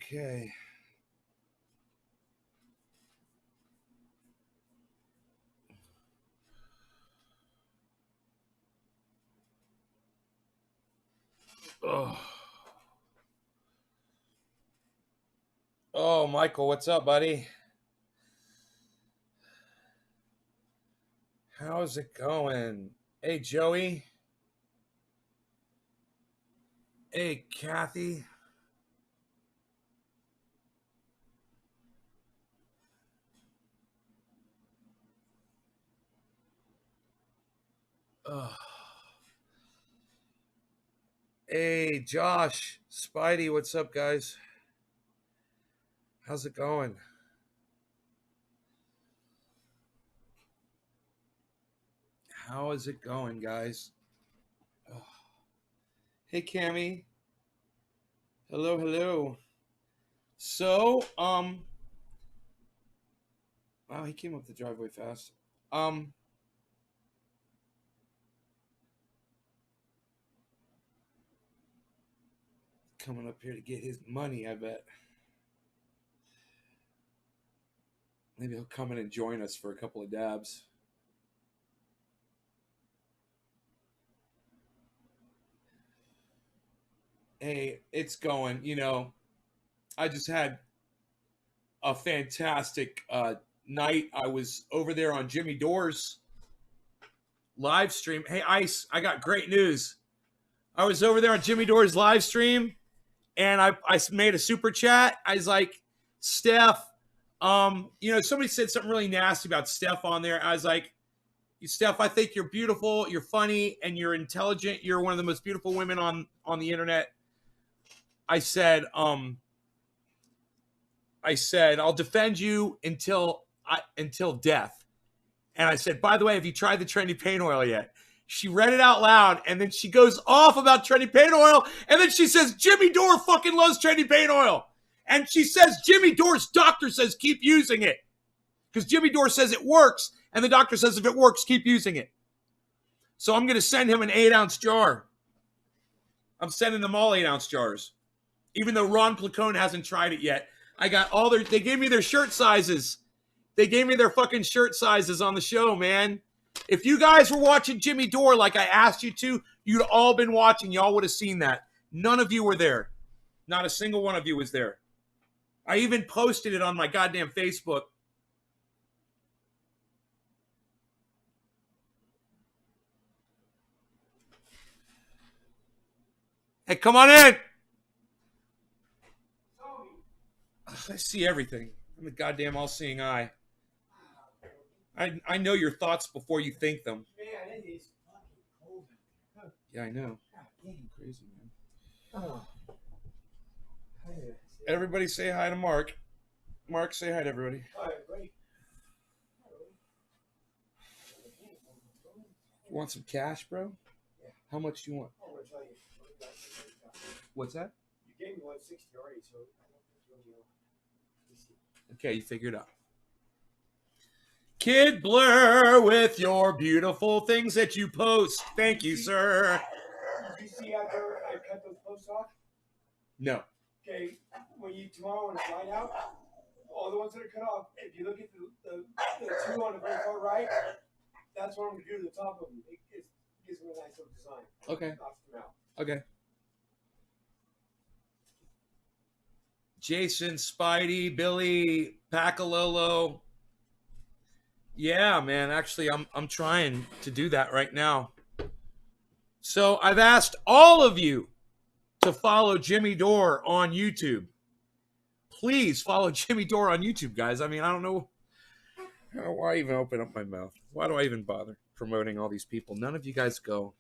Okay. Oh, Michael, what's up, buddy? How's it going? Hey, Joey. Hey, Kathy. Oh. Hey, Josh. Spidey, what's up, guys? How's it going? How is it going, guys? Oh. Hey, Cammy. Hello, hello. So, wow, he came up the driveway fast. Um, Coming up here to get his money, I bet. Maybe he'll come in and join us for a couple of dabs. Hey, it's going. I just had a fantastic night. I was over there on Jimmy Dore's live stream. Hey, Ice, I got great news. I was over there on Jimmy Dore's live stream, and I made a super chat. I was like, Steph, somebody said something really nasty about Steph on there. I was like, Steph, I think you're beautiful, you're funny, and you're intelligent. You're one of the most beautiful women on the internet. I said, I'll defend you until death. And I said, by the way, have you tried the trendy paint oil yet? She read it out loud, and then she goes off about trendy paint oil, and then she says, Jimmy Dore fucking loves trendy paint oil. And she says, Jimmy Dore's doctor says keep using it. Because Jimmy Dore says it works, and the doctor says if it works, keep using it. So I'm going to send him an 8-ounce jar. I'm sending them all 8-ounce jars. Even though Ron Placone hasn't tried it yet. I got they gave me their shirt sizes. They gave me their fucking shirt sizes on the show, man. If you guys were watching Jimmy Dore like I asked you to, you'd all been watching. Y'all would have seen that. None of you were there. Not a single one of you was there. I even posted it on my goddamn Facebook. Hey, come on in. I see everything. I'm a goddamn all-seeing eye. I know your thoughts before you think them. Man, it is fucking cold. Yeah, I know. Crazy, man. Oh. Everybody say hi to Mark. Mark, say hi to everybody. Hi, everybody. You want some cash, bro? Yeah. How much do you want? I'm going to tell you. What's that? You gave me 160 already, so I don't think you'll Okay, you figured it out. Kid Blur with your beautiful things that you post. Thank you, sir. Did you see after I cut those posts off? No. Okay, tomorrow when I find out, all the ones that are cut off, if you look at the two on the very far right, that's what I'm going to do to the top of them. It gives them a nice little design. Okay. Knocks them out. Okay. Jason, Spidey, Billy, Pacalolo. Yeah, man. Actually, I'm trying to do that right now. So I've asked all of you to follow Jimmy Dore on YouTube. Please follow Jimmy Dore on YouTube, guys. I mean, I don't know why I even open up my mouth. Why do I even bother promoting all these people? None of you guys go.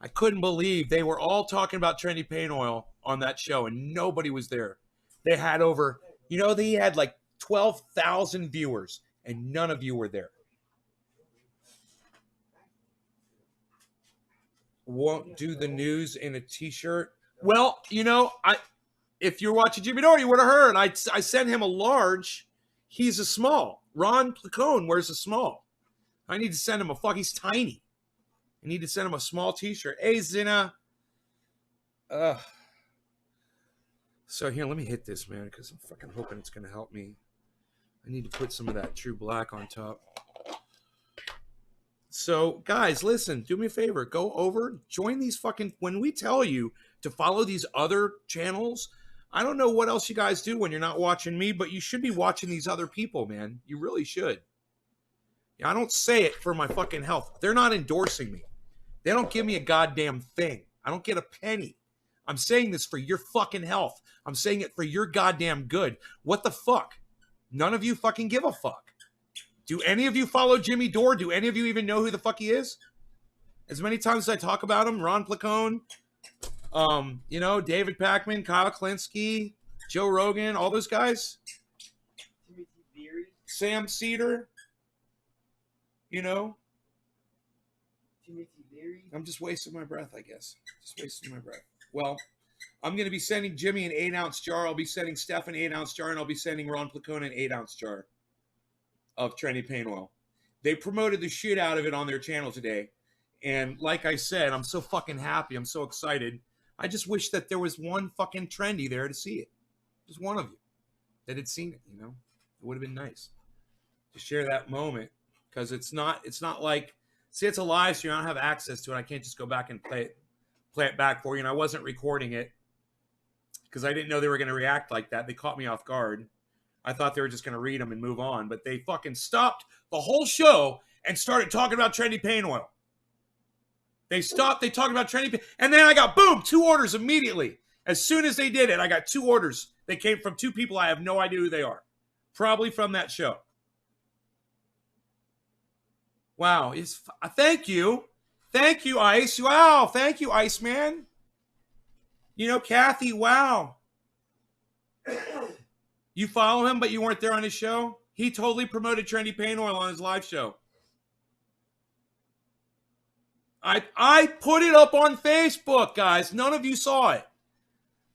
I couldn't believe they were all talking about trendy paint oil on that show, and nobody was there. They had they had like 12,000 viewers, and none of you were there. Won't do the news in a t-shirt. Well, if you're watching Jimmy Dore, you would have heard. I sent him a large. He's a small. Ron Placone wears a small. I need to send him he's tiny. I need to send him a small t-shirt. Hey, Zina. So here, let me hit this, man, because I'm fucking hoping it's gonna help me. I need to put some of that True Black on top. So, guys, listen, do me a favor. Go over, join these fucking... When we tell you to follow these other channels, I don't know what else you guys do when you're not watching me, but you should be watching these other people, man. You really should. I don't say it for my fucking health. They're not endorsing me. They don't give me a goddamn thing. I don't get a penny. I'm saying this for your fucking health. I'm saying it for your goddamn good. What the fuck? None of you fucking give a fuck. Do any of you follow Jimmy Dore? Do any of you even know who the fuck he is? As many times as I talk about him, Ron Placone, you know, David Pakman, Kyle Klinsky, Joe Rogan, all those guys. Sam Cedar. You know. I'm just wasting my breath, I guess. Just wasting my breath. Well, I'm going to be sending Jimmy an 8-ounce jar. I'll be sending Steph an 8-ounce jar, and I'll be sending Ron Placone an 8-ounce jar of Trendy Pain Oil. They promoted the shit out of it on their channel today. And like I said, I'm so fucking happy. I'm so excited. I just wish that there was one fucking trendy there to see it. Just one of you that had seen it, you know? It would have been nice to share that moment. Because it's not like, see, it's a live stream. I don't have access to it. I can't just go back and play it back for you. And I wasn't recording it because I didn't know they were going to react like that. They caught me off guard. I thought they were just going to read them and move on. But they fucking stopped the whole show and started talking about Trendy Pain Oil. They stopped. They talked about Trendy Pain. And then I got, boom, 2 orders immediately. As soon as they did it, I got 2 orders. They came from 2 people. I have no idea who they are. Probably from that show. Wow. Thank you. Thank you, Ice. Wow. Thank you, Ice Man. You know, Kathy, wow. You follow him, but you weren't there on his show? He totally promoted Trendy Pain Oil on his live show. I put it up on Facebook, guys. None of you saw it.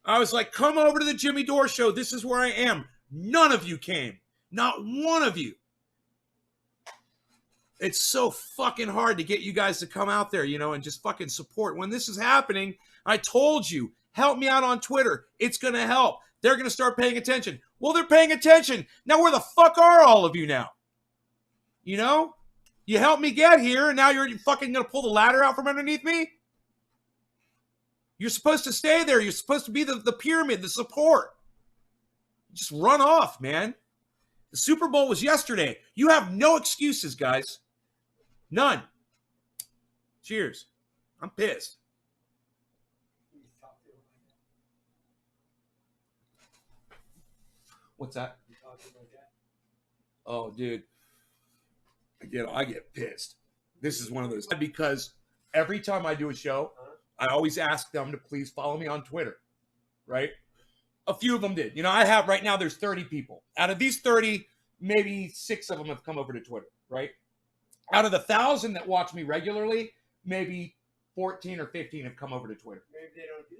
I was like, come over to the Jimmy Dore show. This is where I am. None of you came. Not one of you. It's so fucking hard to get you guys to come out there, you know, and just fucking support. When this is happening, I told you, help me out on Twitter. It's going to help. They're going to start paying attention. Well, they're paying attention. Now, where the fuck are all of you now? You know? You helped me get here, and now you're fucking going to pull the ladder out from underneath me? You're supposed to stay there. You're supposed to be the pyramid, the support. Just run off, man. The Super Bowl was yesterday. You have no excuses, guys. None. Cheers. I'm pissed. What's that? Oh, dude. I get pissed. This is one of those. Because every time I do a show, I always ask them to please follow me on Twitter. Right? A few of them did. You know, I have right now, there's 30 people. Out of these 30, maybe 6 of them have come over to Twitter. Right? Out of the 1,000 that watch me regularly, maybe 14 or 15 have come over to Twitter. Maybe they don't do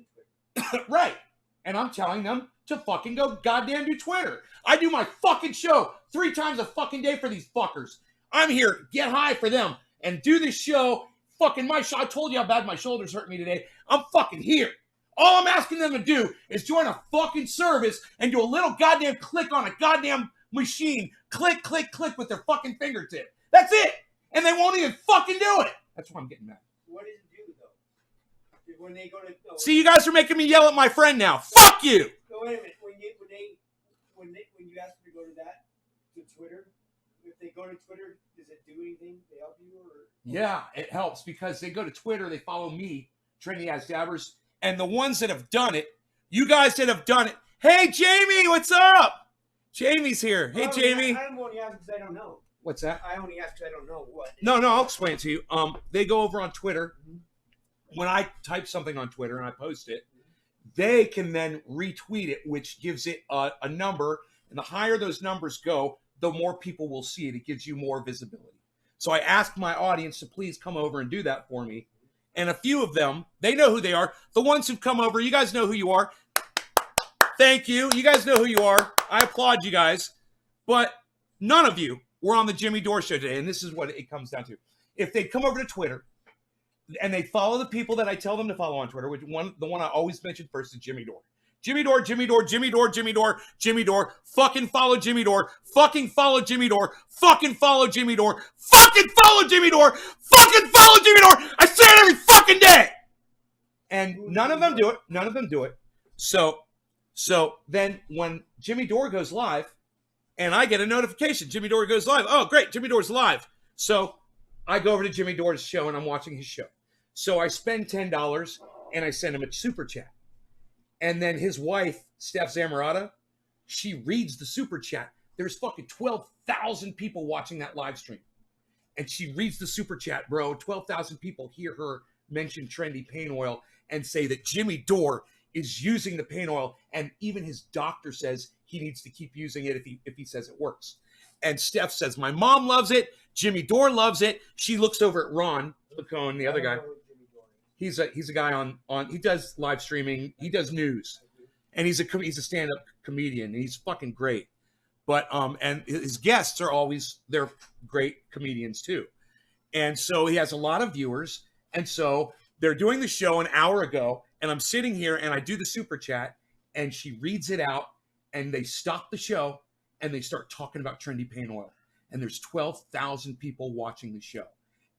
Twitter. Right. And I'm telling them to fucking go goddamn do Twitter. I do my fucking show 3 times a fucking day for these fuckers. I'm here, get high for them, and do this show. Fucking my show. I told you how bad my shoulders hurt me today. I'm fucking here. All I'm asking them to do is join a fucking service and do a little goddamn click on a goddamn machine. Click, click, click with their fucking fingertip. That's it. And they won't even fucking do it. That's why I'm getting mad. What does it do, though? When they go to... See, you guys are making me yell at my friend now. Fuck you. No, wait a minute. When you ask them to go to that, to Twitter, if they go to Twitter, does it do anything? They help you? Or? Yeah, it helps because they go to Twitter, they follow me, Trendy As Dabbers, and the ones that have done it, you guys that have done it. Hey, Jamie, what's up? Jamie's here. Hey, Jamie. I don't only ask because I don't know. What's that? I only ask because I don't know what. No, I'll explain it to you. They go over on Twitter. When I type something on Twitter and I post it, they can then retweet it, which gives it a number. And the higher those numbers go, the more people will see it. It gives you more visibility. So I asked my audience to please come over and do that for me. And a few of them, they know who they are. The ones who've come over, you guys know who you are. Thank you. You guys know who you are. I applaud you guys. But none of you were on the Jimmy Dore show today. And this is what it comes down to. If they come over to Twitter and they follow the people that I tell them to follow on Twitter, which the one I always mention first is Jimmy Dore. Jimmy Dore, Jimmy Dore, Jimmy Dore, Jimmy Dore, Jimmy Dore. Fucking follow Jimmy Dore. Fucking follow Jimmy Dore. Fucking follow Jimmy Dore. Fucking follow Jimmy Dore. Fucking follow Jimmy Dore. I say it every fucking day. And none of them do it. None of them do it. So then when Jimmy Dore goes live, and I get a notification, Jimmy Dore goes live. Oh, great, Jimmy Dore's live. So I go over to Jimmy Dore's show, and I'm watching his show. So I spend $10, and I send him a super chat. And then his wife, Steph Zamarata, she reads the super chat. There's fucking 12,000 people watching that live stream. And she reads the super chat, bro. 12,000 people hear her mention trendy pain oil and say that Jimmy Dore is using the pain oil. And even his doctor says he needs to keep using it if he says it works. And Steph says, my mom loves it. Jimmy Dore loves it. She looks over at Ron Lacone, the other guy. He's a guy on he does live streaming. He does news. And he's a stand-up comedian. And he's fucking great. But and his guests are always, they're great comedians too. And so he has a lot of viewers. And so they're doing the show an hour ago, and I'm sitting here and I do the super chat, and she reads it out, and they stop the show and they start talking about trendy pain oil. And there's 12,000 people watching the show.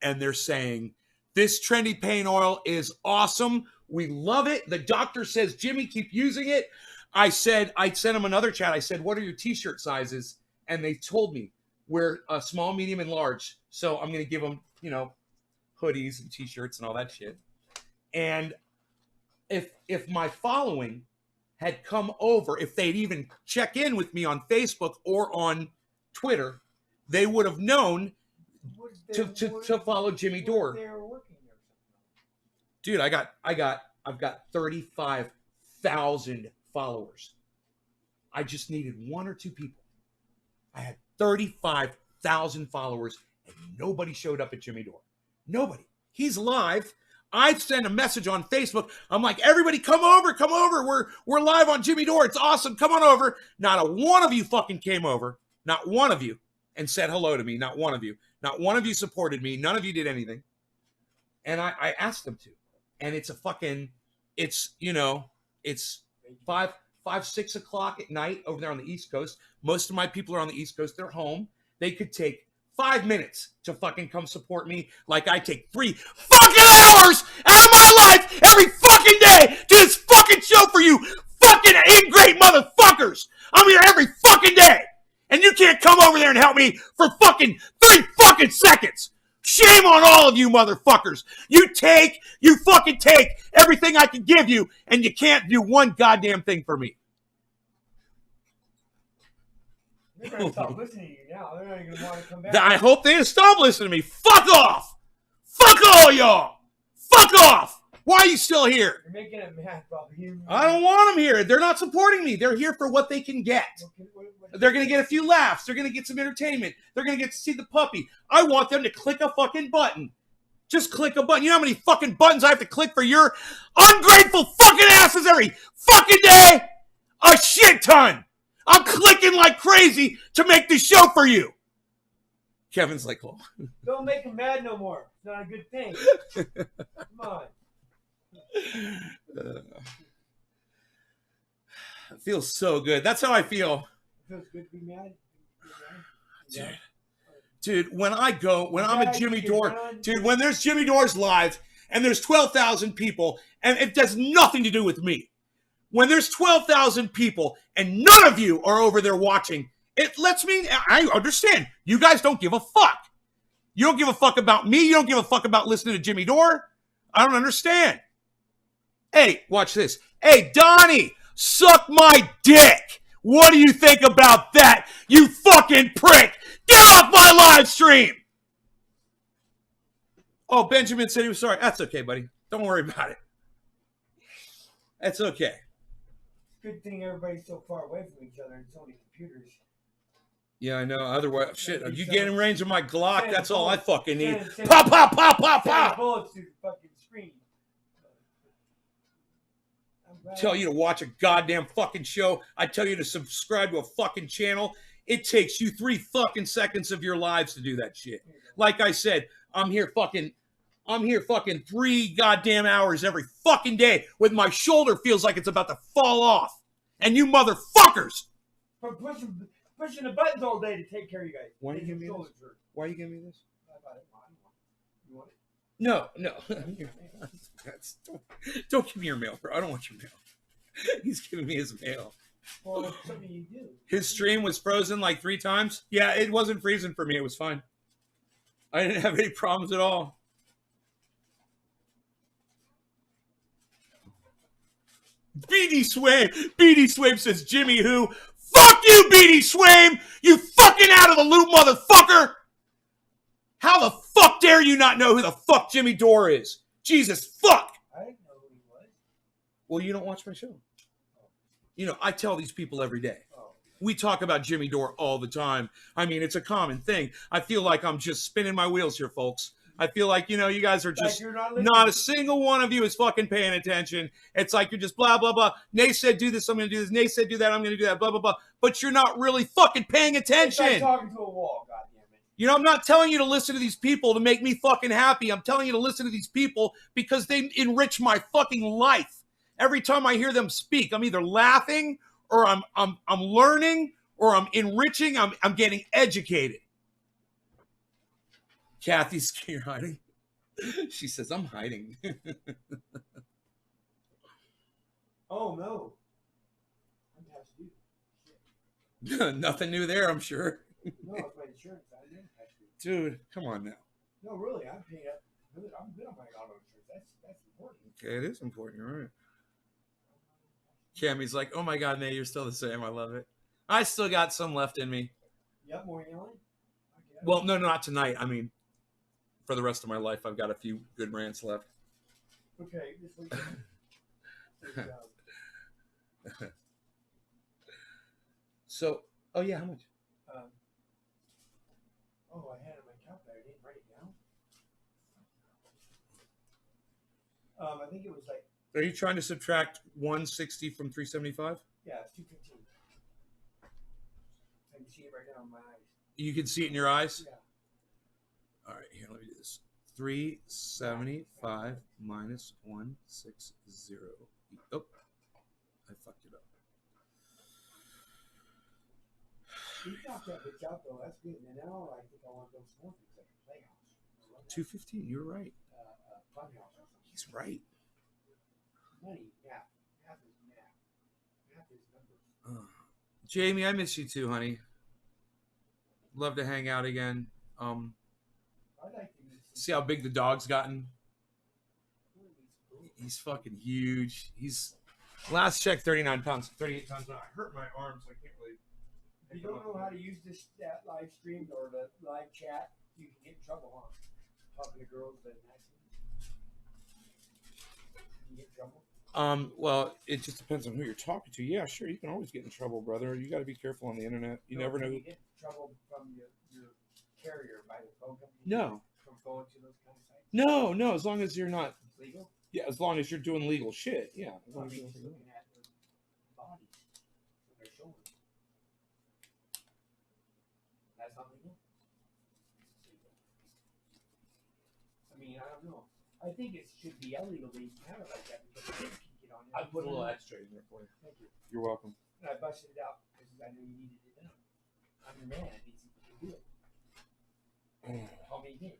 And they're saying, this trendy pain oil is awesome. We love it. The doctor says, Jimmy, keep using it. I sent him another chat. I said, what are your t-shirt sizes? And they told me we're small, medium, and large. So I'm going to give them, hoodies and t-shirts and all that shit. And if my following had come over, if they'd even check in with me on Facebook or on Twitter, they would have known to follow Jimmy Dore. Dude, I've got 35,000 followers. I just needed one or two people. I had 35,000 followers, and nobody showed up at Jimmy Dore. Nobody. He's live. I sent a message on Facebook. I'm like, everybody come over. We're live on Jimmy Dore. It's awesome. Come on over. Not a one of you fucking came over. Not one of you. And said hello to me. Not one of you. Not one of you supported me. None of you did anything. And I asked them to. And it's it's 6 o'clock at night over there on the East Coast. Most of my people are on the East Coast. They're home. They could take 5 minutes to fucking come support me like I take 3 fucking hours out of my life every fucking day to do this fucking show for you fucking ingrate motherfuckers. I'm here every fucking day. And you can't come over there and help me for fucking 30 fucking seconds. Shame on all of you motherfuckers. You fucking take everything I can give you, and you can't do one goddamn thing for me. They're going to stop listening to you now. They're not even going to want to come back. I hope they stop listening to me. Fuck off. Fuck all y'all. Fuck off. Why are you still here? You're making it mad, Bobby. I don't want them here. They're not supporting me. They're here for what they can get. They're going to get a few laughs. They're going to get some entertainment. They're going to get to see the puppy. I want them to click a fucking button. Just click a button. You know how many fucking buttons I have to click for your ungrateful fucking asses every fucking day? A shit ton. I'm clicking like crazy to make this show for you. Kevin's like, oh. Don't make them mad no more. It's not a good thing. Come on. It feels so good. That's how I feel. It feels good to be mad. Dude, when I'm at Jimmy Dore, dude, when there's Jimmy Dore's live and there's 12,000 people and it does nothing to do with me. When there's 12,000 people and none of you are over there watching, it lets me, I understand. You guys don't give a fuck. You don't give a fuck about me. You don't give a fuck about listening to Jimmy Dore. I don't understand. Hey, watch this. Hey, Donnie, suck my dick. What do you think about that, you fucking prick? Get off my live stream. Oh, Benjamin said he was sorry. That's okay, buddy. Don't worry about it. That's okay. Good thing everybody's so far away from each other. It's only computers. Yeah, I know. Otherwise, shit. You get in range of my Glock, that's all I fucking need. Send Pop, pop, pop, pop, pop. bullets through the fucking screen. Tell you to watch a goddamn fucking show. I tell you to subscribe to a fucking channel. It takes you 3 fucking seconds of your lives to do that shit. Like I said, I'm here fucking I'm here fucking 3 goddamn hours every fucking day with my shoulder feels like it's about to fall off. And you motherfuckers! From pushing the buttons all day to take care of you guys. Why are you giving me this? Why are you giving me this? You want it? No. Don't give me your mail, bro. I don't want your mail. He's giving me his mail. Well, it's something you do. His stream was frozen like 3 times. Yeah, it wasn't freezing for me. It was fine. I didn't have any problems at all. BD Swaim says, Jimmy who? Fuck you, BD Swaim! You fucking out of the loop, motherfucker! How the fuck dare you not know who the fuck Jimmy Dore is? Jesus fuck! I didn't know who he was. Well, you don't watch my show. You know, I tell these people every day. Oh. We talk about Jimmy Dore all the time. I mean, it's a common thing. I feel like I'm just spinning my wheels here, folks. I feel like, you know, you guys are just not a single one of you is fucking paying attention. It's like you're just blah, blah, blah. Nay said do this, I'm going to do this. Nay said do that, I'm going to do that, blah, blah, blah. But you're not really fucking paying attention. It's like talking to a wall, goddammit. You know, I'm not telling you to listen to these people to make me fucking happy. I'm telling you to listen to these people because they enrich my fucking life. Every time I hear them speak, I'm either laughing or I'm learning or I'm enriching. I'm getting educated. Kathy's you're hiding. She says, I'm hiding. Oh, no. I'm past due. Nothing new there, I'm sure. No, it's my insurance. I didn't past due. Dude, come on now. No, really, I'm paying up. I'm good on my auto insurance. That's important. Okay, it is important. You're right. Cammy's like, oh my God, Nate, you're still the same. I love it. I still got some left in me. You have more yelling? Well, no, not tonight. I mean, for the rest of my life, I've got a few good rants left. Okay, this week. So, oh yeah, how much? I had it on my calculator. I didn't write it down. I think it was like. Are you trying to subtract 160 from 375? Yeah, it's 215. I can see it right now in my eyes. You can see it in your eyes? Yeah. All right, here, let me do this. 375 minus 160. Oh, I fucked it up. You knocked that bitch out, though. That's good. And now I think I want those small things like a playhouse. 215, you're right. Funhouse or something. He's right. Money, yeah. Math is math. Math is numbers. Jamie, I miss you too, honey. Love to hang out again. I'd like to See how big the dog's gotten? He's fucking huge. He's last check 39 pounds, 38 pounds. I hurt my arms. I can't really. If you don't know how to use that live stream or the live chat, you can get in trouble, huh? Talking to girls that you get in trouble. Well, it just depends on who you're talking to. Yeah, sure, you can always get in trouble, brother. You got to be careful on the internet. You never know. You get in trouble from your carrier by the phone company. No. From going to those kind of sites. No. As long as you're not Legal. Yeah, as long as you're doing legal shit. Yeah. As long I as mean, you're just looking at their bodies, what they're showing. That's not legal. I mean, I don't know. I think it should be illegal to even have it like that because kids can get on there. I put a little extra in there for you. Thank you. You're welcome. And I busted it out because I knew you needed it done. I'm your man. I need something to do it. Call me again.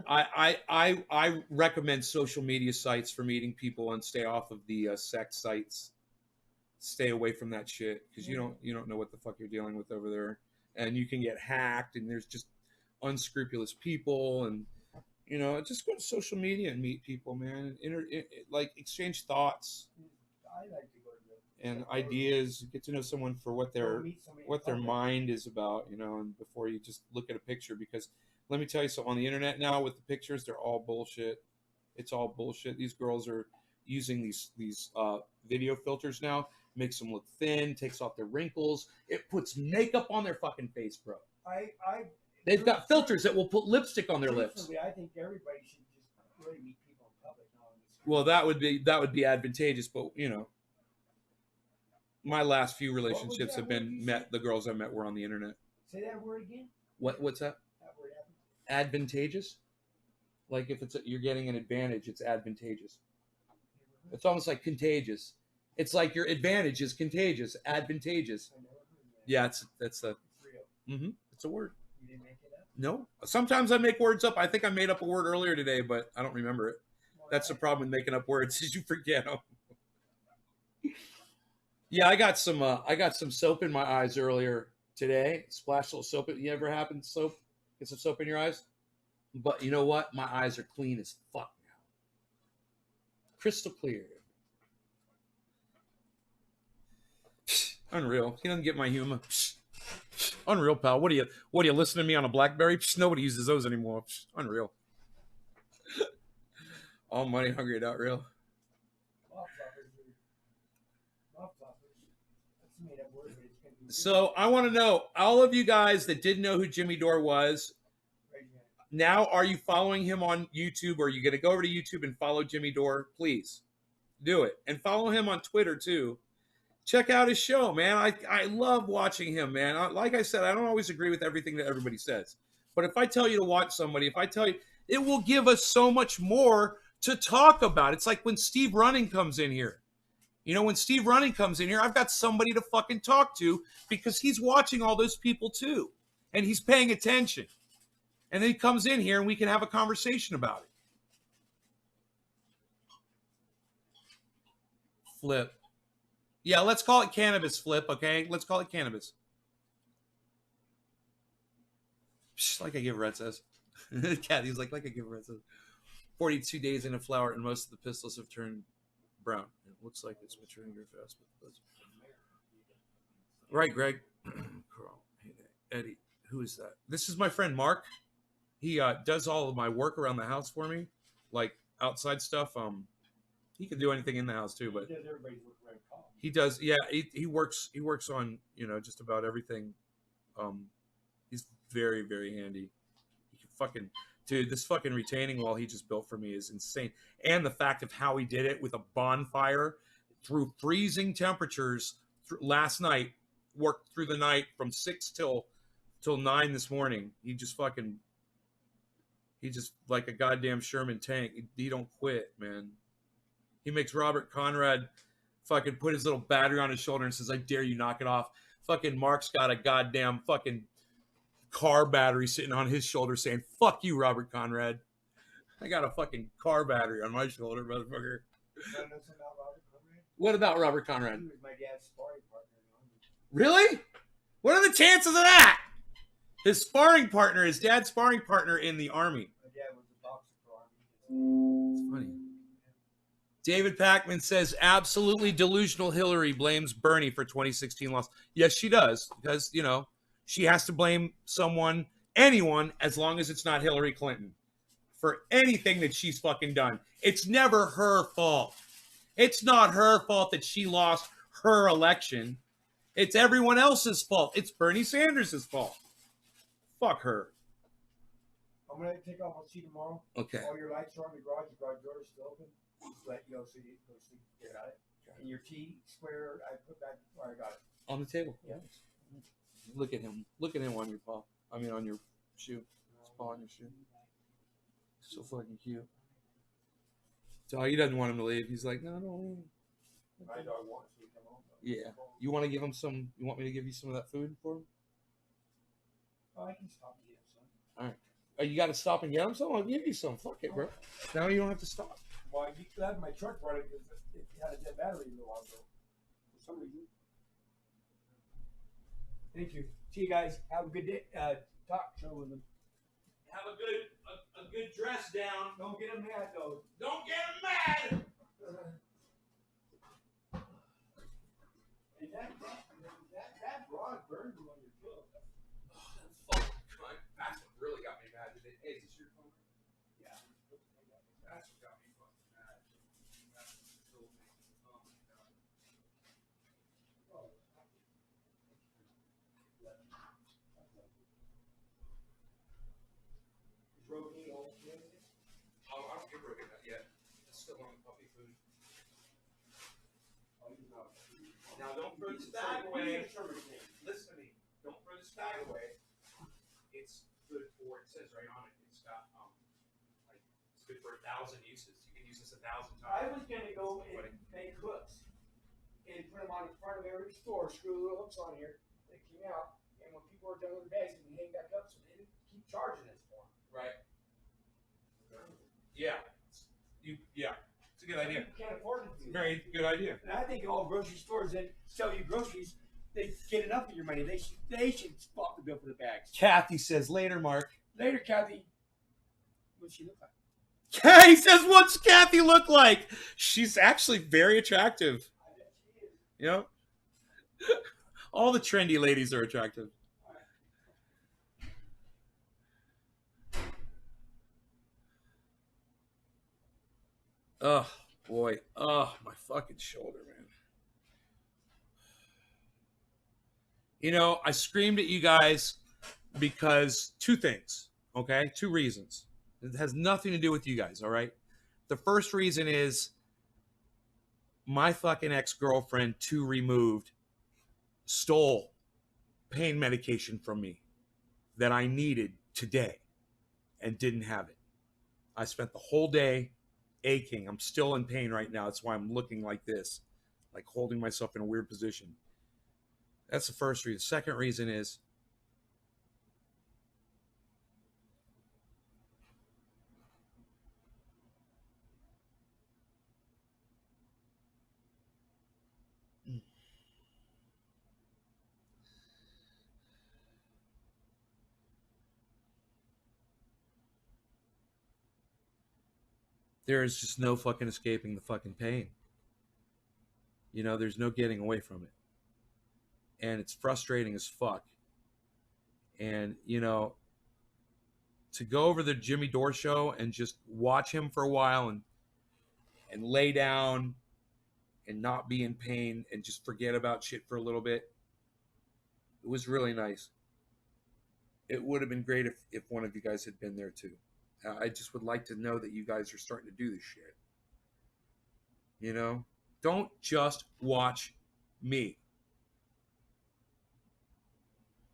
I recommend social media sites for meeting people and stay off of the sex sites. Stay away from that shit because you don't know what the fuck you're dealing with over there, and you can get hacked. And there's just unscrupulous people, and just go to social media and meet people, man. Like exchange thoughts. I like to go to and ideas. Get to know someone for what their mind is about, and before you just look at a picture because. Let me tell you something. On the internet now with the pictures, they're all bullshit. It's all bullshit. These girls are using these video filters now. Makes them look thin. Takes off their wrinkles. It puts makeup on their fucking face, bro. They've got filters that will put lipstick on their lips. I think everybody should just really meet people in public. Well, that would be advantageous, but my last few relationships have been the girls I met were on the internet. Say that word again. What's that? That word advantageous? Like if you're getting an advantage, it's advantageous. It's almost like contagious. It's like your advantage is contagious, advantageous. Yeah, that's a. Mm-hmm. It's a word. You didn't make it up? No. Sometimes I make words up. I think I made up a word earlier today, but I don't remember it. That's the problem with making up words is you forget them. Yeah, I got some soap in my eyes earlier today. Splash a little soap. You ever happen soap? Get some soap in your eyes? But you know what? My eyes are clean as fuck now. Crystal clear. Unreal. He doesn't get my humor. Unreal, pal. What do you listen to me on a BlackBerry? Nobody uses those anymore. Unreal. All money hungry, not real. So I want to know, all of you guys that didn't know who Jimmy Dore was, now are you following him on YouTube, or are you going to go over to YouTube and follow Jimmy Dore? Please do it. And follow him on Twitter too. Check out his show, man. I love watching him, man. Like I said, I don't always agree with everything that everybody says. But if I tell you to watch somebody, if I tell you, it will give us so much more to talk about. It's like when Steve Running comes in here. You know, when Steve Running comes in here, I've got somebody to fucking talk to because he's watching all those people too. And he's paying attention. And then he comes in here and we can have a conversation about it. Flip. Yeah, let's call it cannabis, Flip, okay? Let's call it cannabis. Like I give Red says. Kathy's like I give Red says. 42 days in a flower and most of the pistils have turned brown. It looks like it's maturing very fast. Right, Greg. Carl. Hey, Eddie. Who is that? This is my friend Mark. He does all of my work around the house for me, like outside stuff. He can do anything in the house too, but he does. Yeah, he works. He works on just about everything. He's very, very handy. He can fucking dude. This fucking retaining wall he just built for me is insane, and the fact of how he did it with a bonfire through freezing temperatures last night. Worked through the night from 6 till 9 this morning. He just like a goddamn Sherman tank. He don't quit, man. He makes Robert Conrad fucking put his little battery on his shoulder and says, "I dare you, knock it off." Fucking Mark's got a goddamn fucking car battery sitting on his shoulder saying, "Fuck you, Robert Conrad." I got a fucking car battery on my shoulder, motherfucker. What about Robert Conrad? He was my dad's sparring partner. Really? What are the chances of that? His dad's sparring partner in the Army. My dad was a boxer for Army. It's funny. David Packman says, absolutely delusional Hillary blames Bernie for 2016 loss. Yes, she does. Because, she has to blame anyone, as long as it's not Hillary Clinton, for anything that she's fucking done. It's never her fault. It's not her fault that she lost her election. It's everyone else's fault. It's Bernie Sanders' fault. Fuck her. I'm going to take off. I'll see you tomorrow. Okay. All your lights are on the garage. The garage door is still open. Just let you know so you go sleep. Get out it. And your T square, I put back where I got it. On the table. Yeah. Look at him. Look at him on your paw. I mean, on your shoe. His paw on your shoe. So fucking cute. So he doesn't want him to leave. He's like, no, no. My dog wants to come home. Yeah. You want to give him some? You want me to give you some of that food for him? Oh, I can stop and get him some. All right. Oh, you got to stop and get him some? I'll give you some. Fuck it, bro. Now you don't have to stop. Well, you could have my truck running because it had a dead battery a little while ago. For some reason. Thank you. See you guys. Have a good day. Talk show with them. Have a good dress down. Don't get them mad, though. Don't get him mad. Hey, that broad burned you on your foot. That's what really got me mad today. Hey, is this your phone? Yeah. That's what got me fucking mad. That's what killed me. Oh my god. Rogaine all good? Oh, I don't give Rogaine that yet. It's still on puppy food. Now don't throw this bag away. Listen to me. Don't throw this bag away. It's good for, it says right on it, it's got like good for 1,000 uses. You can use this 1,000 I times. was gonna go and make hooks and put them on the front of every store, screw little hooks on here that came out, and when people are done with the bags, they can hang back up so they didn't keep charging us for them. Right. Yeah. Yeah. It's a good idea. You can't afford to do that. Very good idea. And I think all grocery stores that sell you groceries, they get enough of your money. They should spot the bill for the bags. Kathy says later, Mark. Later, Kathy, what's she look like? He says, what's Kathy look like? She's actually very attractive. I bet she is. You know? All the trendy ladies are attractive. Oh, boy. Oh, my fucking shoulder, man. You know, I screamed at you guys because two things, okay? Two reasons. It has nothing to do with you guys, all right? The first reason is my fucking ex-girlfriend, two removed, stole pain medication from me that I needed today and didn't have it. I spent the whole day aching. I'm still in pain right now. That's why I'm looking like this, like holding myself in a weird position. That's the first reason. Second reason is there is just no fucking escaping the fucking pain. You know, there's no getting away from it. And it's frustrating as fuck. And, you know, to go over the Jimmy Dore show and just watch him for a while and lay down and not be in pain and just forget about shit for a little bit, it was really nice. It would have been great if one of you guys had been there too. I just would like to know that you guys are starting to do this shit. You know? Don't just watch me.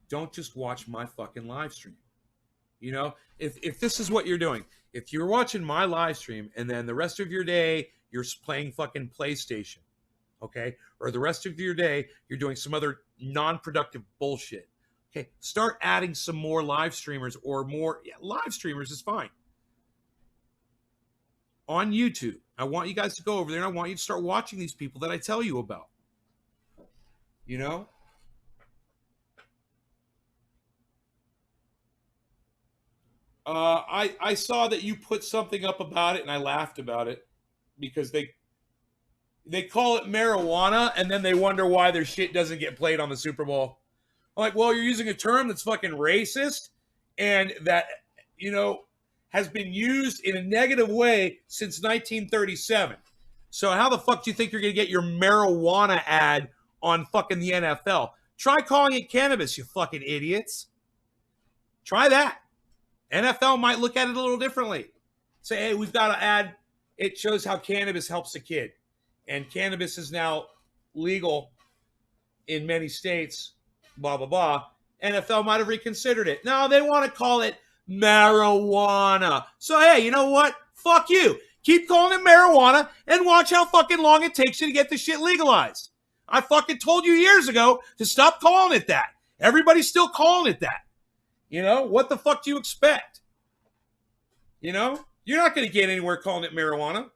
Don't just watch my fucking live stream. You know? If this is what you're doing, if you're watching my live stream and then the rest of your day you're playing fucking PlayStation, okay? Or the rest of your day you're doing some other non-productive bullshit. Okay, start adding some more live streamers or more. Yeah, live streamers is fine. On YouTube, I want you guys to go over there and I want you to start watching these people that I tell you about. You know? I saw that you put something up about it and I laughed about it because they call it marijuana and then they wonder why their shit doesn't get played on the Super Bowl. I'm like, well, you're using a term that's fucking racist and that, you know, has been used in a negative way since 1937. So how the fuck do you think you're going to get your marijuana ad on fucking the NFL? Try calling it cannabis, you fucking idiots. Try that. NFL might look at it a little differently. Say, hey, we've got to add, it shows how cannabis helps a kid. And cannabis is now legal in many states, blah, blah, blah. NFL might have reconsidered it. No, they want to call it marijuana. So, hey, you know what? Fuck you. Keep calling it marijuana and watch how fucking long it takes you to get this shit legalized. I fucking told you years ago to stop calling it that. Everybody's still calling it that. You know, what the fuck do you expect? You know, you're not going to get anywhere calling it marijuana.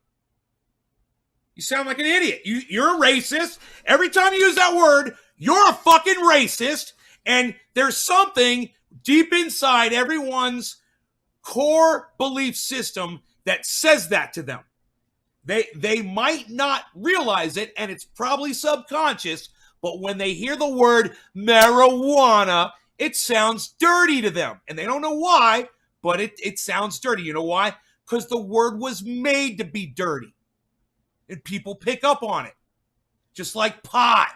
You sound like an idiot. You're a racist. Every time you use that word, you're a fucking racist. And there's something deep inside everyone's core belief system that says that to them. They might not realize it, and it's probably subconscious, but when they hear the word marijuana, it sounds dirty to them. And they don't know why, but it sounds dirty. You know why? Because the word was made to be dirty. And people pick up on it. Just like pot.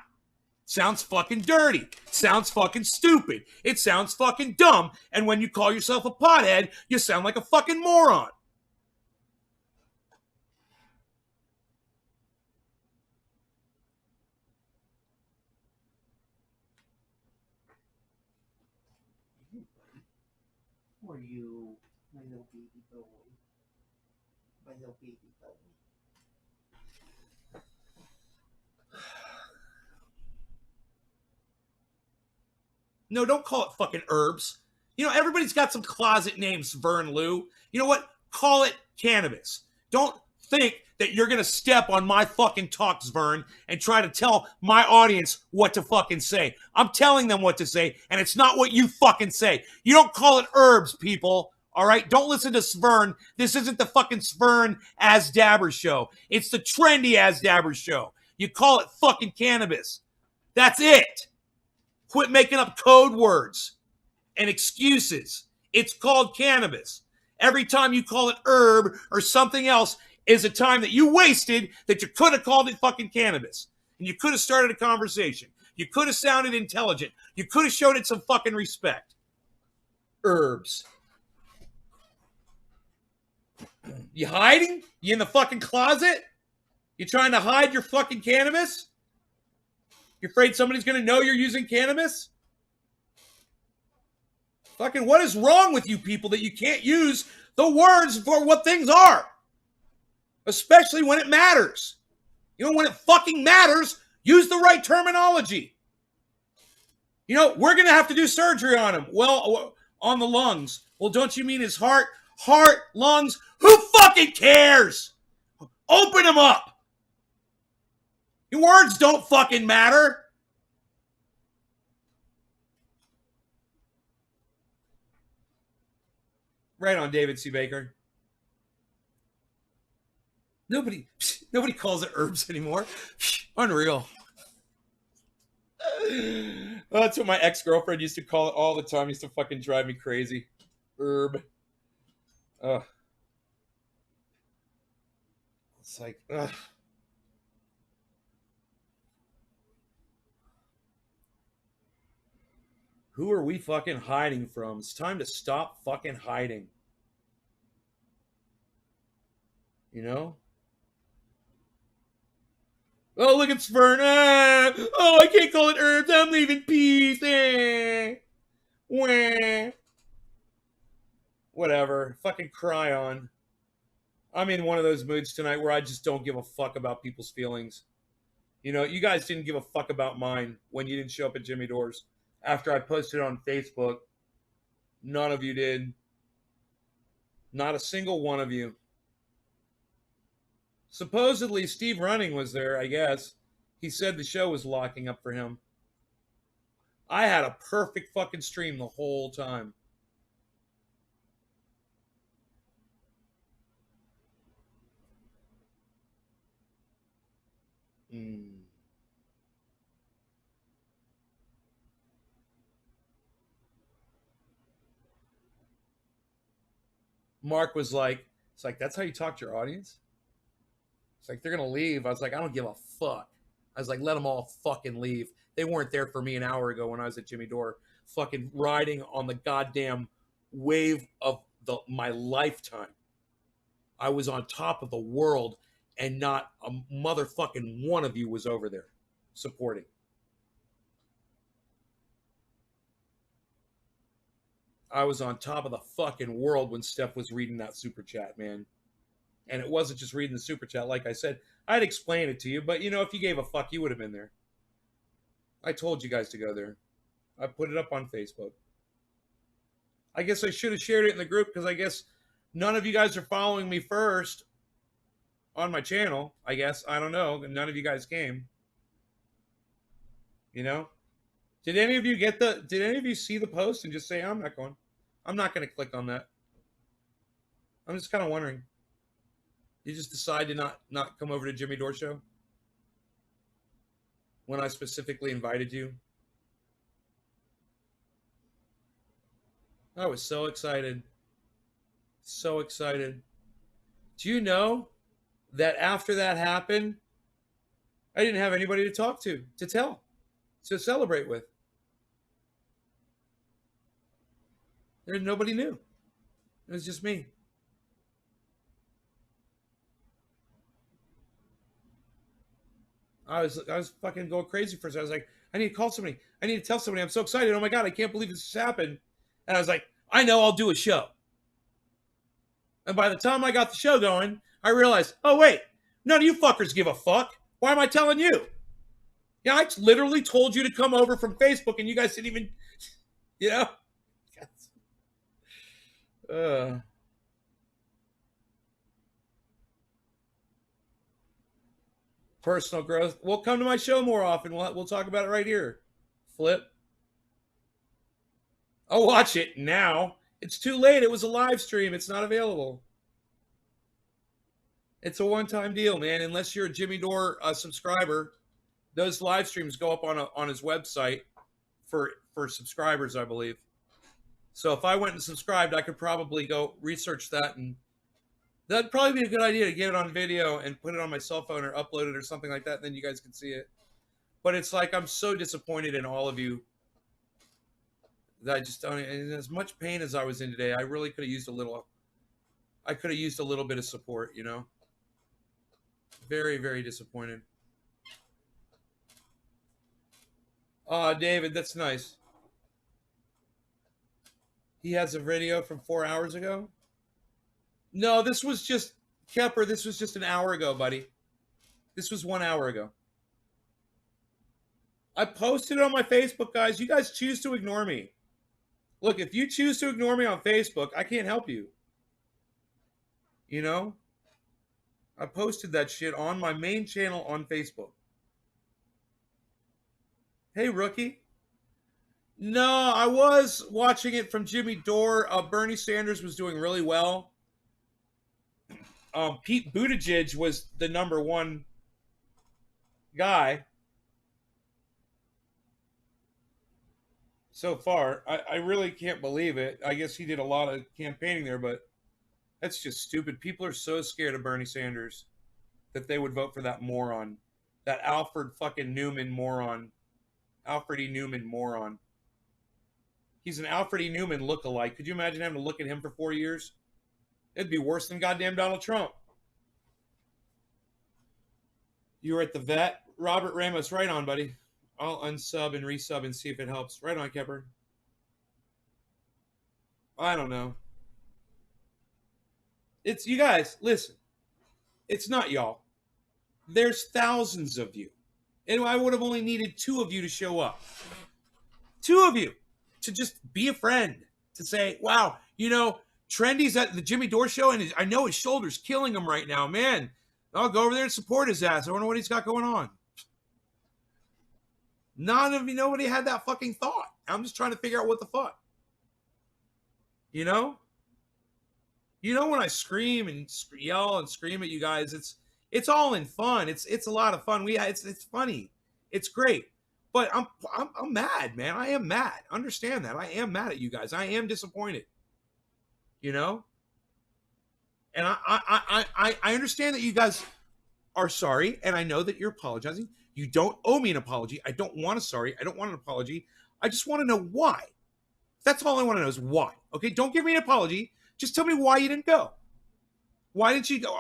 Sounds fucking dirty. Sounds fucking stupid. It sounds fucking dumb. And when you call yourself a pothead, you sound like a fucking moron. Or you, my little baby boy. My little baby told me. No, don't call it fucking herbs. You know, everybody's got some closet names, Vern Lou. You know what? Call it cannabis. Don't think that you're going to step on my fucking talks, Vern, and try to tell my audience what to fucking say. I'm telling them what to say, and it's not what you fucking say. You don't call it herbs, people. All right? Don't listen to Svern. This isn't the fucking Svern As Dabber show. It's the trendy As Dabber show. You call it fucking cannabis. That's it. Quit making up code words and excuses. It's called cannabis. Every time you call it herb or something else is a time that you wasted that you could have called it fucking cannabis. And you could have started a conversation. You could have sounded intelligent. You could have showed it some fucking respect. Herbs. You hiding? You in the fucking closet? You trying to hide your fucking cannabis? You afraid somebody's going to know you're using cannabis? Fucking what is wrong with you people that you can't use the words for what things are? Especially when it matters. You know, when it fucking matters, use the right terminology. You know, we're going to have to do surgery on him. Well, on the lungs. Well, don't you mean his heart? Heart, lungs? Who fucking cares? Open him up. Your words don't fucking matter. Right on, David C. Baker. Nobody calls it herbs anymore. Unreal. Well, that's what my ex-girlfriend used to call it all the time. It used to fucking drive me crazy. Herb. Ugh. It's like, ugh. Who are we fucking hiding from? It's time to stop fucking hiding. You know? Oh, look at Svern. Oh, I can't call it herbs. I'm leaving peace. Wah. Whatever. Fucking cry on. I'm in one of those moods tonight where I just don't give a fuck about people's feelings. You know, you guys didn't give a fuck about mine when you didn't show up at Jimmy Doors. After I posted on Facebook, none of you did. Not a single one of you. Supposedly, Steve Running was there, I guess. He said the show was locking up for him. I had a perfect fucking stream the whole time. Mark was like, it's like, that's how you talk to your audience? It's like, they're going to leave. I was like, I don't give a fuck. I was like, let them all fucking leave. They weren't there for me an hour ago when I was at Jimmy Dore, fucking riding on the goddamn wave of my lifetime. I was on top of the world, and not a motherfucking one of you was over there supporting. I was on top of the fucking world when Steph was reading that super chat, man. And it wasn't just reading the super chat. Like I said, I'd explain it to you, but you know, if you gave a fuck, you would have been there. I told you guys to go there. I put it up on Facebook. I guess I should have shared it in the group because I guess none of you guys are following me first on my channel. I guess. I don't know. None of you guys came. You know? Did any of you see the post and just say, I'm not going? I'm not going to click on that. I'm just kind of wondering. You just decide to not come over to Jimmy Dore show when I specifically invited you? I was so excited. So excited. Do you know that after that happened, I didn't have anybody to talk to tell, to celebrate with? Nobody knew. It was just me. I was fucking going crazy for a second. I was like, I need to call somebody. I need to tell somebody. I'm so excited. Oh my God, I can't believe this has happened. And I was like, I know, I'll do a show. And by the time I got the show going, I realized, oh, wait, none of you fuckers give a fuck. Why am I telling you? Yeah, I literally told you to come over from Facebook and you guys didn't even, you know? Personal growth. Well, come to my show more often. We'll talk about it right here. Flip. I'll watch it now. It's too late. It was a live stream. It's not available. It's a one-time deal, man. Unless you're a Jimmy Dore subscriber, those live streams go up on his website for subscribers, I believe. So if I went and subscribed, I could probably go research that, and that'd probably be a good idea to get it on video and put it on my cell phone or upload it or something like that. And then you guys can see it. But it's like I'm so disappointed in all of you that I just don't. And as much pain as I was in today, I really could have used a little. I could have used a little bit of support, you know. Very, very disappointed. David, that's nice. He has a video from 4 hours ago. No, this was just, Kepper, this was just an hour ago, buddy. This was 1 hour ago. I posted it on my Facebook, guys. You guys choose to ignore me. Look, if you choose to ignore me on Facebook, I can't help you. You know? I posted that shit on my main channel on Facebook. Hey, rookie. No, I was watching it from Jimmy Dore. Bernie Sanders was doing really well. Pete Buttigieg was the #1 guy so far. I really can't believe it. I guess he did a lot of campaigning there, but that's just stupid. People are so scared of Bernie Sanders that they would vote for that moron. That Alfred fucking Newman moron. Alfred E. Newman moron. He's an Alfred E. Newman lookalike. Could you imagine having to look at him for 4 years? It'd be worse than goddamn Donald Trump. You were at the vet. Robert Ramos, right on, buddy. I'll unsub and resub and see if it helps. Right on, Kepper. I don't know. It's, you guys, listen. It's not y'all. There's thousands of you. And I would have only needed 2 of you to show up. 2 of you to just be a friend. To say, wow, you know, Trendy's at the Jimmy Dore show, and I know his shoulder's killing him right now. Man, I'll go over there and support his ass. I wonder what he's got going on. Nobody had that fucking thought. I'm just trying to figure out what the fuck. You know? You know when I scream and yell and scream at you guys, it's all in fun. It's a lot of fun. It's funny. It's great. But I'm mad, man. I am mad. Understand that. I am mad at you guys. I am disappointed. You know? And I understand that you guys are sorry, and I know that you're apologizing. You don't owe me an apology. I don't want a sorry. I don't want an apology. I just want to know why. That's all I want to know is why. Okay? Don't give me an apology. Just tell me why you didn't go. Why didn't you go?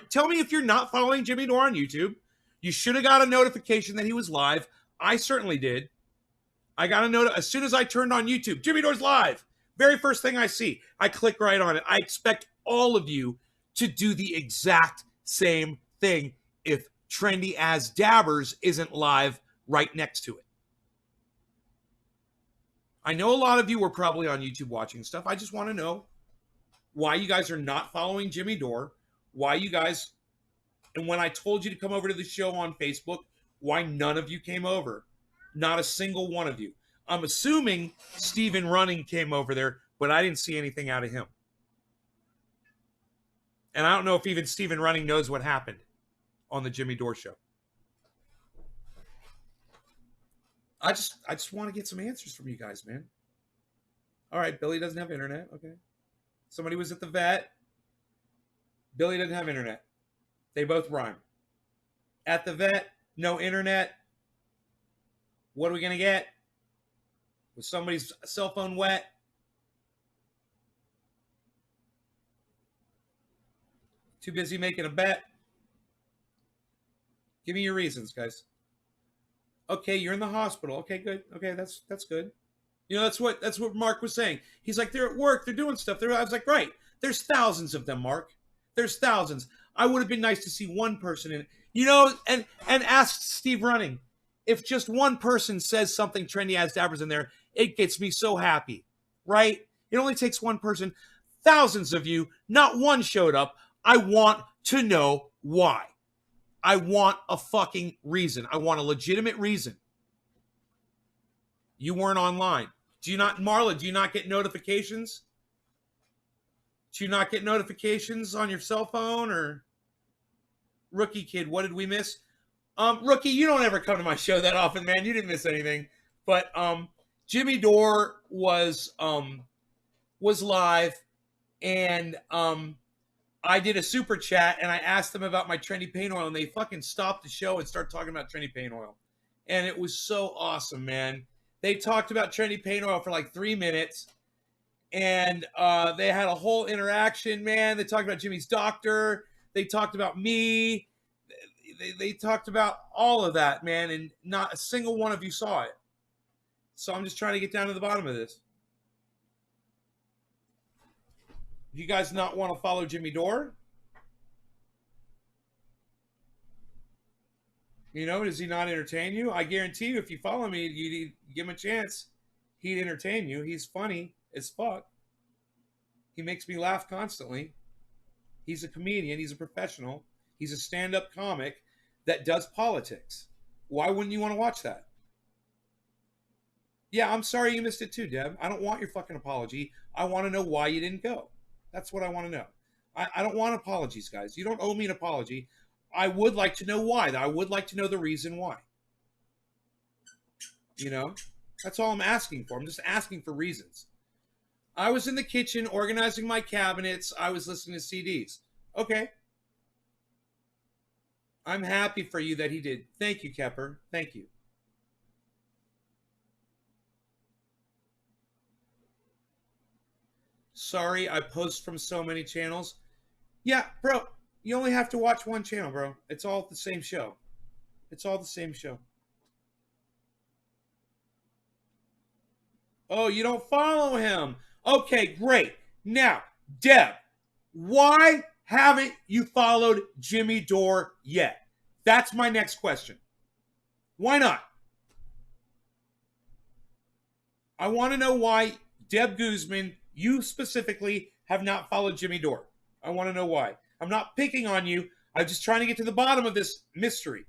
Tell me if you're not following Jimmy Dore on YouTube. You should have got a notification that he was live. I certainly did. I got a note as soon as I turned on YouTube. Jimmy Dore's live. Very first thing I see. I click right on it. I expect all of you to do the exact same thing if Trendy as Dabbers isn't live right next to it. I know a lot of you were probably on YouTube watching stuff. I just want to know why you guys are not following Jimmy Dore, why you guys, and when I told you to come over to the show on Facebook, why none of you came over. Not a single one of you. I'm assuming Stephen Running came over there, but I didn't see anything out of him. And I don't know if even Stephen Running knows what happened on the Jimmy Dore show. I just want to get some answers from you guys, man. All right, Billy doesn't have internet. Okay. Somebody was at the vet. Billy doesn't have internet. They both rhyme. At the vet, no internet. What are we going to get? Was somebody's cell phone wet? Too busy making a bet? Give me your reasons, guys. Okay, you're in the hospital. Okay, good. Okay, that's good. You know, that's what Mark was saying. He's like, they're at work, they're doing stuff. I was like, right. There's thousands of them, Mark. There's thousands. I would have been nice to see one person in it. You know, and ask Steve Running. If just one person says something trendy as dabbers in there, it gets me so happy, right? It only takes one person. Thousands of you, not one showed up. I want to know why. I want a fucking reason. I want a legitimate reason. You weren't online. Do you not, Marla, do you not get notifications? Do you not get notifications on your cell phone? Or Rookie Kid, what did we miss? Rookie, you don't ever come to my show that often, man. You didn't miss anything. But Jimmy Dore was live, and I did a super chat, and I asked them about my trendy paint oil, and they fucking stopped the show and started talking about trendy paint oil. And it was so awesome, man. They talked about trendy paint oil for like 3 minutes, and they had a whole interaction, man. They talked about Jimmy's doctor. They talked about me. They talked about all of that, man, and not a single one of you saw it. So I'm just trying to get down to the bottom of this. Do you guys not want to follow Jimmy Dore? You know, does he not entertain you? I guarantee you, if you follow me, you give him a chance, he'd entertain you. He's funny as fuck. He makes me laugh constantly. He's a comedian. He's a professional. He's a stand-up comic that does politics. Why wouldn't you want to watch that? Yeah, I'm sorry you missed it too, Deb. I don't want your fucking apology. I want to know why you didn't go. That's what I want to know. I don't want apologies, guys. You don't owe me an apology. I would like to know why. I would like to know the reason why. You know? That's all I'm asking for. I'm just asking for reasons. I was in the kitchen organizing my cabinets. I was listening to CDs. Okay. I'm happy for you that he did. Thank you, Kepper. Thank you. Sorry, I post from so many channels. Yeah, bro, you only have to watch one channel, bro. It's all the same show. It's all the same show. Oh, you don't follow him. Okay, great. Now, Deb, why haven't you followed Jimmy Dore yet? That's my next question. Why not? I want to know why, Deb Guzman, you specifically have not followed Jimmy Dore. I want to know why. I'm not picking on you. I'm just trying to get to the bottom of this mystery.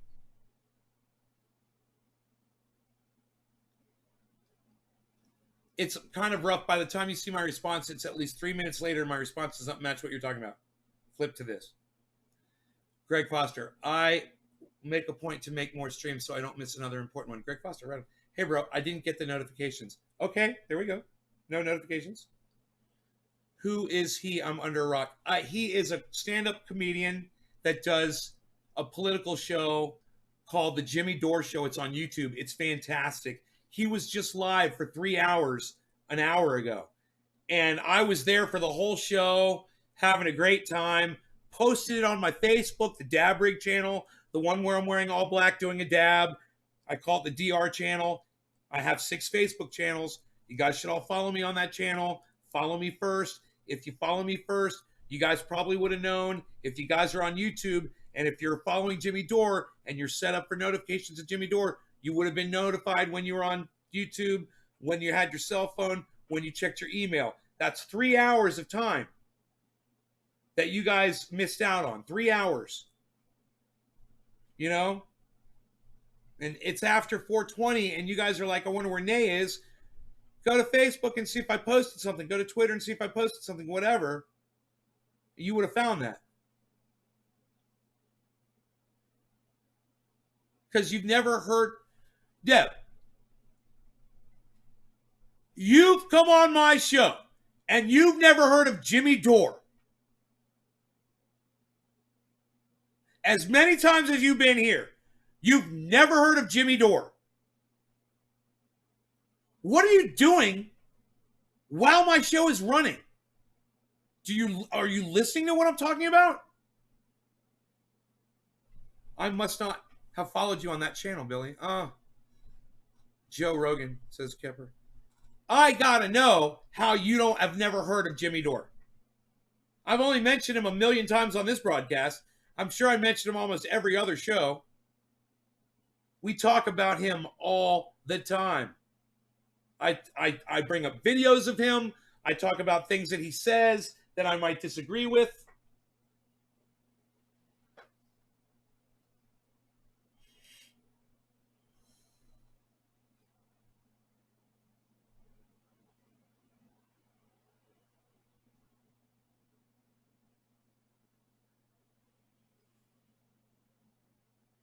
It's kind of rough. By the time you see my response, it's at least 3 minutes later. My response doesn't match what you're talking about. Flip to this. Greg Foster, I make a point to make more streams so I don't miss another important one. Greg Foster, right? Hey, bro, I didn't get the notifications. Okay, there we go. No notifications. Who is he? I'm under a rock. He is a stand-up comedian that does a political show called The Jimmy Dore Show. It's on YouTube. It's fantastic. He was just live for 3 hours an hour ago. And I was there for the whole show, having a great time. Posted it on my Facebook, the Dab Rig channel, the one where I'm wearing all black doing a dab. I call it the DR channel. I have 6 Facebook channels. You guys should all follow me on that channel. Follow me first. If you follow me first, you guys probably would have known. If you guys are on YouTube and if you're following Jimmy Dore and you're set up for notifications of Jimmy Dore, you would have been notified when you were on YouTube, when you had your cell phone, when you checked your email. That's 3 hours of time that you guys missed out on. 3 hours. You know? And it's after 4:20 and you guys are like, I wonder where Nay is. Go to Facebook and see if I posted something. Go to Twitter and see if I posted something, whatever. You would have found that. Because you've never heard... Deb, you've come on my show and you've never heard of Jimmy Dore. As many times as you've been here, you've never heard of Jimmy Dore. What are you doing while my show is running? Are you listening to what I'm talking about? I must not have followed you on that channel, Billy. Joe Rogan, says Kepper. I gotta know how you don't have never heard of Jimmy Dore. I've only mentioned him a million times on this broadcast, I'm sure I mentioned him almost every other show. We talk about him all the time. I bring up videos of him. I talk about things that he says that I might disagree with.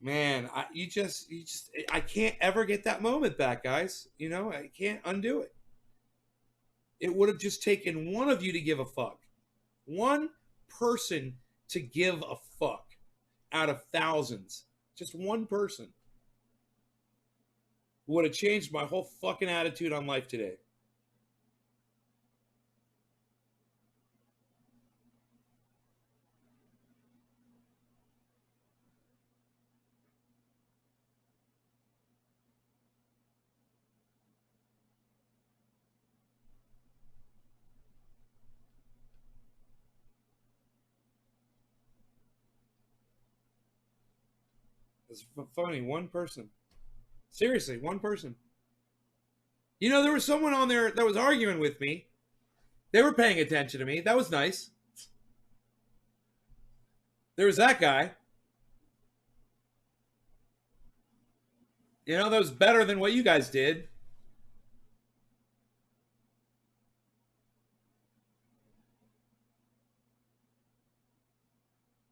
Man, I can't ever get that moment back, guys. You know, I can't undo it. It would have just taken one of you to give a fuck. One person to give a fuck out of thousands. Just one person would have changed my whole fucking attitude on life today. It's funny. One person. Seriously, one person. You know, there was someone on there that was arguing with me. They were paying attention to me. That was nice. There was that guy. You know, that was better than what you guys did.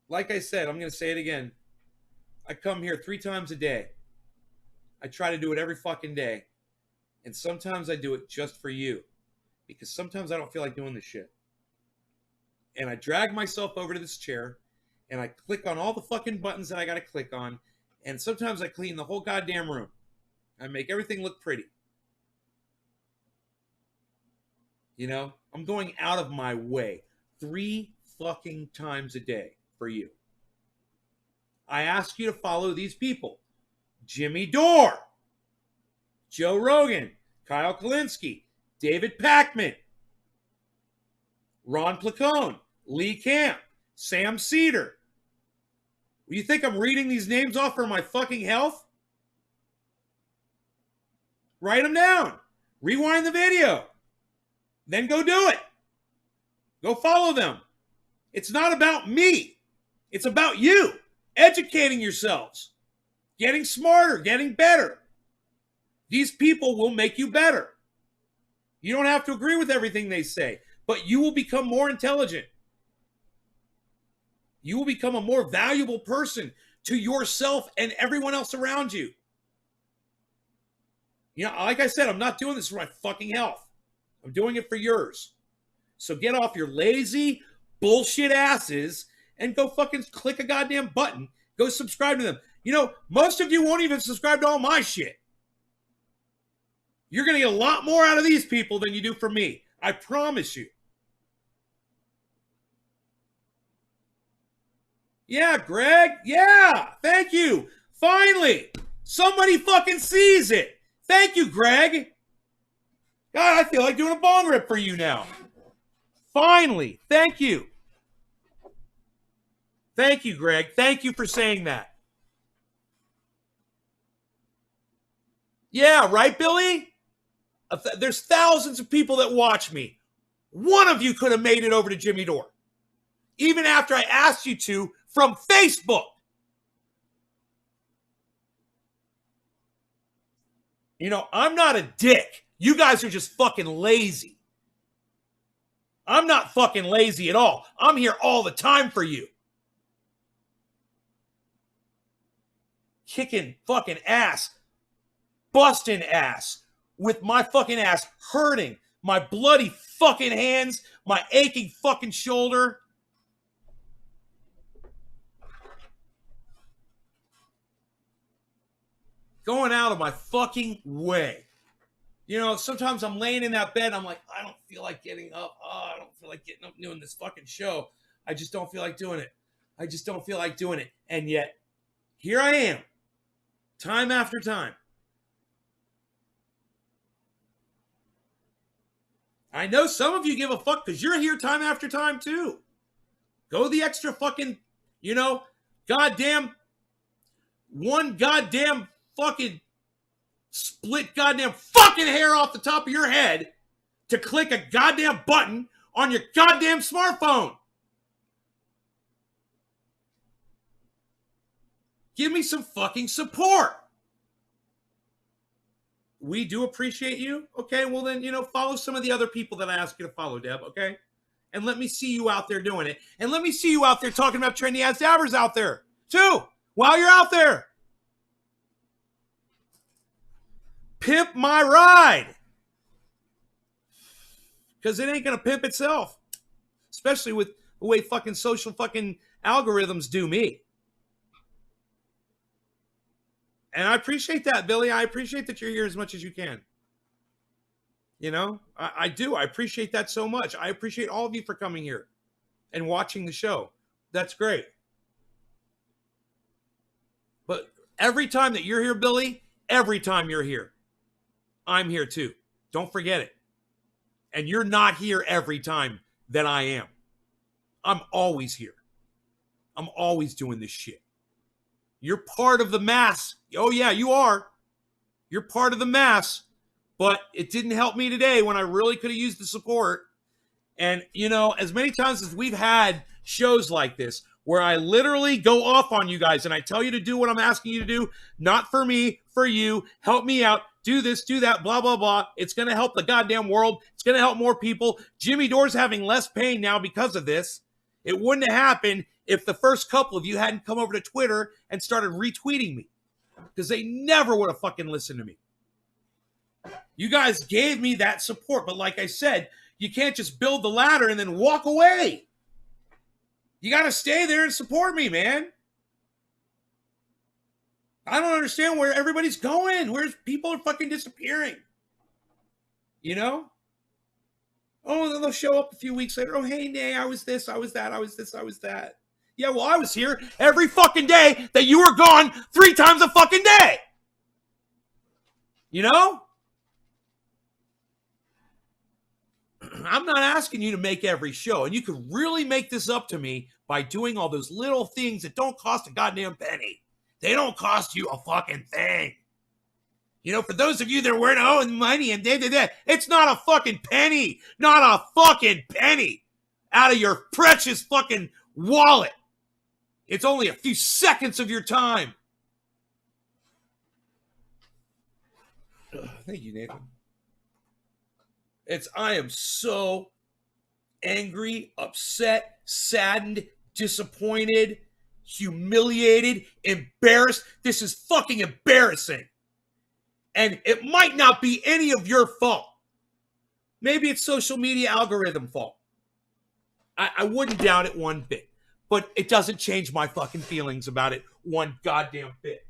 Like I said, I'm going to say it again. I come here 3 times a day. I try to do it every fucking day. And sometimes I do it just for you. Because sometimes I don't feel like doing this shit. And I drag myself over to this chair. And I click on all the fucking buttons that I got to click on. And sometimes I clean the whole goddamn room. I make everything look pretty. You know? I'm going out of my way 3 fucking times a day for you. I ask you to follow these people. Jimmy Dore, Joe Rogan, Kyle Kalinske, David Pakman, Ron Placone, Lee Camp, Sam Cedar. You think I'm reading these names off for my fucking health? Write them down. Rewind the video. Then go do it. Go follow them. It's not about me. It's about you. Educating yourselves. Getting smarter. Getting better. These people will make you better. You don't have to agree with everything they say, but you will become more intelligent. You will become a more valuable person to yourself and everyone else around you. You know, like I said, I'm not doing this for my fucking health. I'm doing it for yours. So get off your lazy bullshit asses and go fucking click a goddamn button. Go subscribe to them. You know, most of you won't even subscribe to all my shit. You're going to get a lot more out of these people than you do from me. I promise you. Yeah, Greg. Yeah. Thank you. Finally, somebody fucking sees it. Thank you, Greg. God, I feel like doing a bong rip for you now. Finally. Thank you. Thank you, Greg. Thank you for saying that. Yeah, right, Billy? There's thousands of people that watch me. One of you could have made it over to Jimmy Dore. Even after I asked you to from Facebook. You know, I'm not a dick. You guys are just fucking lazy. I'm not fucking lazy at all. I'm here all the time for you. Kicking fucking ass. Busting ass. With my fucking ass hurting. My bloody fucking hands. My aching fucking shoulder. Going out of my fucking way. You know, sometimes I'm laying in that bed. I'm like, I don't feel like getting up. Oh, I don't feel like getting up and doing this fucking show. I just don't feel like doing it. I just don't feel like doing it. And yet, here I am. Time after time. I know some of you give a fuck because you're here time after time too. Go the extra fucking, you know, goddamn one goddamn fucking split goddamn fucking hair off the top of your head to click a goddamn button on your goddamn smartphone. Give me some fucking support. We do appreciate you. Okay, well then, follow some of the other people that I ask you to follow, Deb, okay? And let me see you out there doing it. And let me see you out there talking about trendy ass dabbers out there, too, while you're out there. Pimp my ride. Because it ain't going to pimp itself. Especially with the way fucking social fucking algorithms do me. And I appreciate that, Billy. I appreciate that you're here as much as you can. I do. I appreciate that so much. I appreciate all of you for coming here and watching the show. That's great. But every time that you're here, Billy, every time you're here, I'm here too. Don't forget it. And you're not here every time that I am. I'm always here. I'm always doing this shit. You're part of the mass. Oh, yeah, you are. You're part of the mass. But it didn't help me today when I really could have used the support. And, as many times as we've had shows like this, where I literally go off on you guys and I tell you to do what I'm asking you to do, not for me, for you, help me out, do this, do that, blah, blah, blah. It's going to help the goddamn world. It's going to help more people. Jimmy Dore's having less pain now because of this. It wouldn't have happened if the first couple of you hadn't come over to Twitter and started retweeting me, because they never would have fucking listened to me. You guys gave me that support, but like I said, you can't just build the ladder and then walk away. You got to stay there and support me, man. I don't understand where everybody's going. Where people are fucking disappearing. Oh, then they'll show up a few weeks later. Oh, hey, Nay, I was this, I was that, I was this, I was that. Yeah, well, I was here every fucking day that you were gone 3 times a fucking day. I'm not asking you to make every show. And you could really make this up to me by doing all those little things that don't cost a goddamn penny. They don't cost you a fucking thing. For those of you that are wearing money and it's not a fucking penny. Not a fucking penny out of your precious fucking wallet. It's only a few seconds of your time. Thank you, Nathan. I am so angry, upset, saddened, disappointed, humiliated, embarrassed. This is fucking embarrassing. And it might not be any of your fault. Maybe it's social media algorithm fault. I wouldn't doubt it one bit. But it doesn't change my fucking feelings about it one goddamn bit.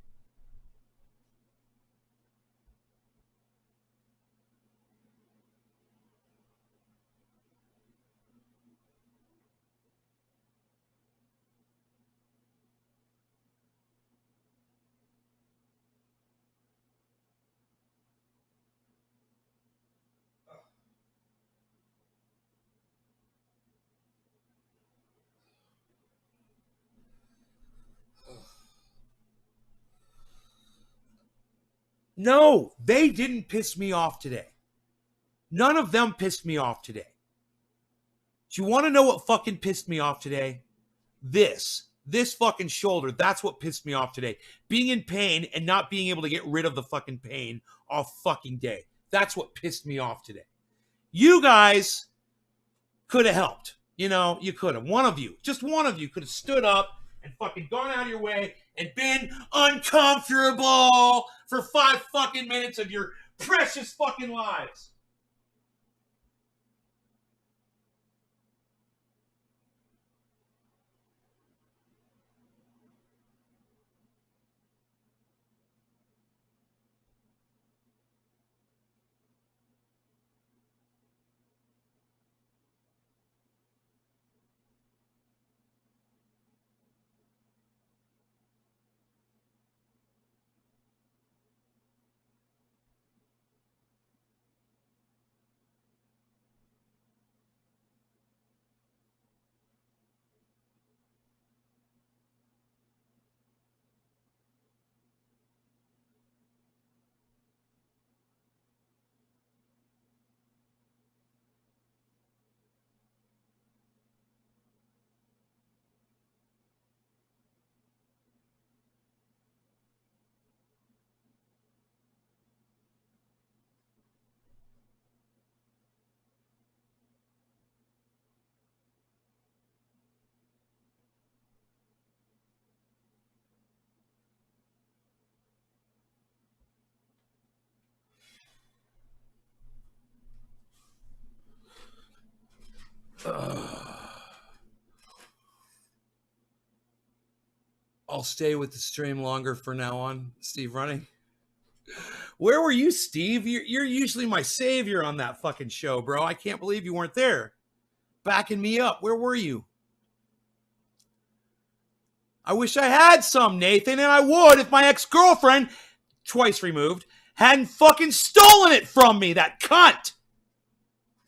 No, they didn't piss me off today. None of them pissed me off today. Do you want to know what fucking pissed me off today? This fucking shoulder, that's what pissed me off today. Being in pain and not being able to get rid of the fucking pain all fucking day. That's what pissed me off today. You guys could have helped. You could have. Just one of you could have stood up and fucking gone out of your way and been uncomfortable for 5 fucking minutes of your precious fucking lives. I'll stay with the stream longer for now on. Steve running. Where were you, Steve? You're usually my savior on that fucking show, bro. I can't believe you weren't there. Backing me up. Where were you? I wish I had some, Nathan, and I would if my ex-girlfriend, twice removed, hadn't fucking stolen it from me, that cunt.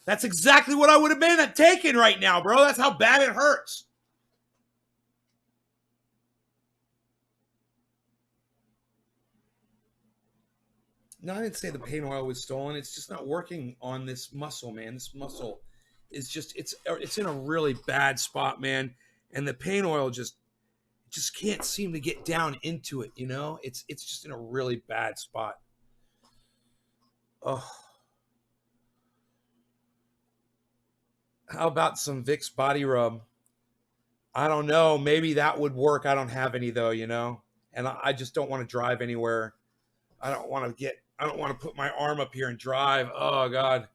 That's exactly what I would have been taking right now, bro. That's how bad it hurts. No, I didn't say the pain oil was stolen. It's just not working on this muscle, man. This muscle is just, it's in a really bad spot, man. And the pain oil just can't seem to get down into it, you know? It's just in a really bad spot. Oh. How about some Vicks body rub? I don't know. Maybe that would work. I don't have any though, you know? And I just don't want to drive anywhere. I don't want to put my arm up here and drive. Oh God.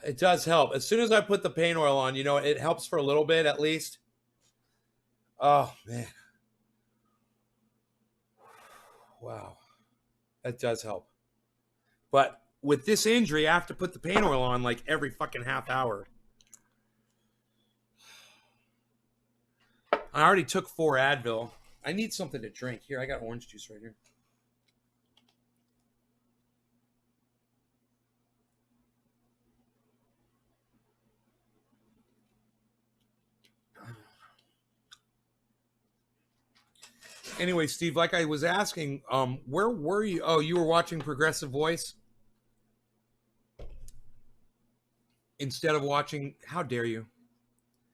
It does help. As soon as I put the pain oil on, you know, it helps for a little bit at least. Oh man. Wow. That does help. But with this injury, I have to put the pain oil on like every fucking half hour. I already took 4 Advil. I need something to drink. Here, I got orange juice right here. Anyway, Steve, like I was asking, where were you? Oh, you were watching Progressive Voice? Instead of watching, how dare you?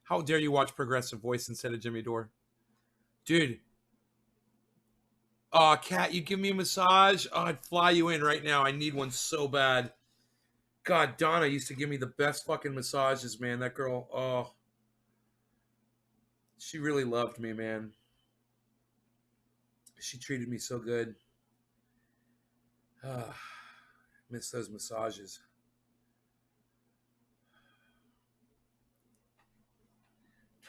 How dare you watch Progressive Voice instead of Jimmy Dore? Dude. Oh, Kat, you give me a massage? Oh, I'd fly you in right now. I need one so bad. God, Donna used to give me the best fucking massages, man. That girl, oh. She really loved me, man. She treated me so good. Miss those massages.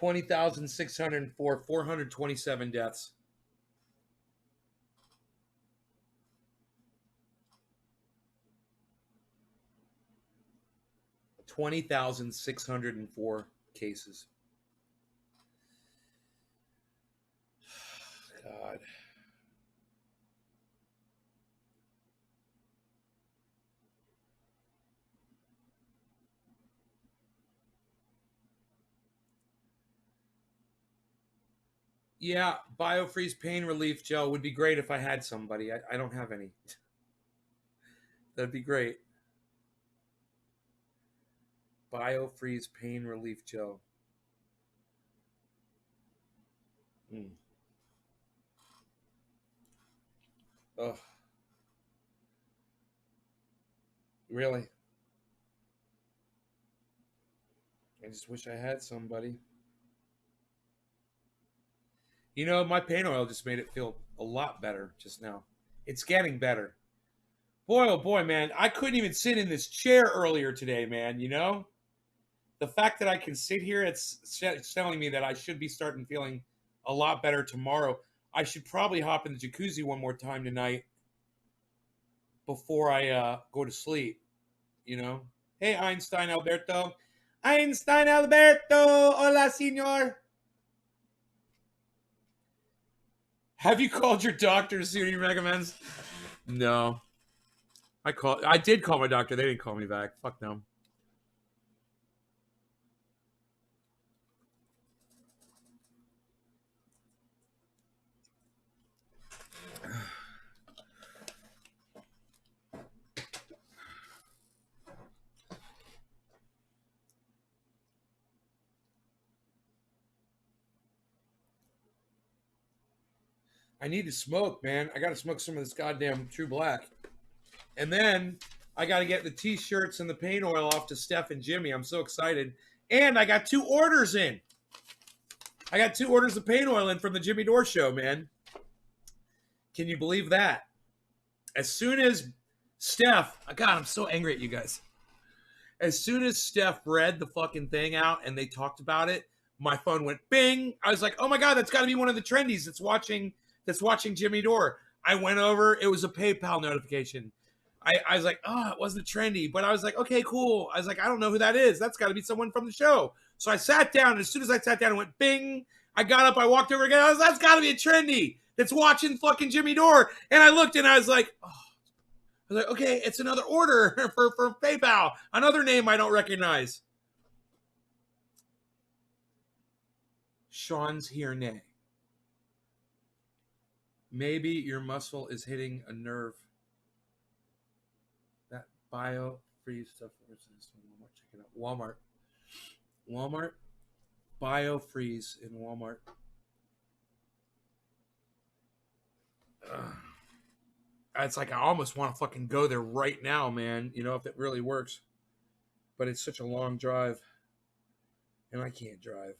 $20,604, 427 deaths. $20,604 cases. God. Yeah, BioFreeze pain relief gel would be great if I had somebody. I don't have any. That'd be great. BioFreeze pain relief gel. Ugh. Really? I just wish I had somebody. You know, my pain oil just made it feel a lot better just now. It's getting better. Boy, oh boy, man. I couldn't even sit in this chair earlier today, man, you know? The fact that I can sit here, it's telling me that I should be starting feeling a lot better tomorrow. I should probably hop in the jacuzzi one more time tonight before I go to sleep, you know? Hey, Einstein Alberto. Einstein Alberto! Hola, senor! Have you called your doctor to see what he recommends? No. I did call my doctor. They didn't call me back. Fuck them. I need to smoke, man. I got to smoke some of this goddamn True Black. And then I got to get the t-shirts and the paint oil off to Steph and Jimmy. I'm so excited. And I got 2 orders in. I got 2 orders of paint oil in from the Jimmy Dore show, man. Can you believe that? As soon as Steph, God, I'm so angry at you guys. As soon as Steph read the fucking thing out and they talked about it, my phone went bing. I was like, oh my God, that's got to be one of the trendies that's watching Jimmy Dore. I went over. It was a PayPal notification. I was like, oh, it wasn't trendy. But I was like, okay, cool. I was like, I don't know who that is. That's got to be someone from the show. So I sat down. And as soon as I sat down, it went bing. I got up. I walked over again. I was like, that's got to be a trendy that's watching fucking Jimmy Dore. And I looked and I was like, oh. I was like, okay, it's another order for PayPal. Another name I don't recognize. Sean's here nay. Maybe your muscle is hitting a nerve. That bio-free stuff. Where's this one? Check it out. Walmart. Bio-freeze in Walmart. It's like I almost want to fucking go there right now, man. You know, if it really works. But it's such a long drive. And I can't drive.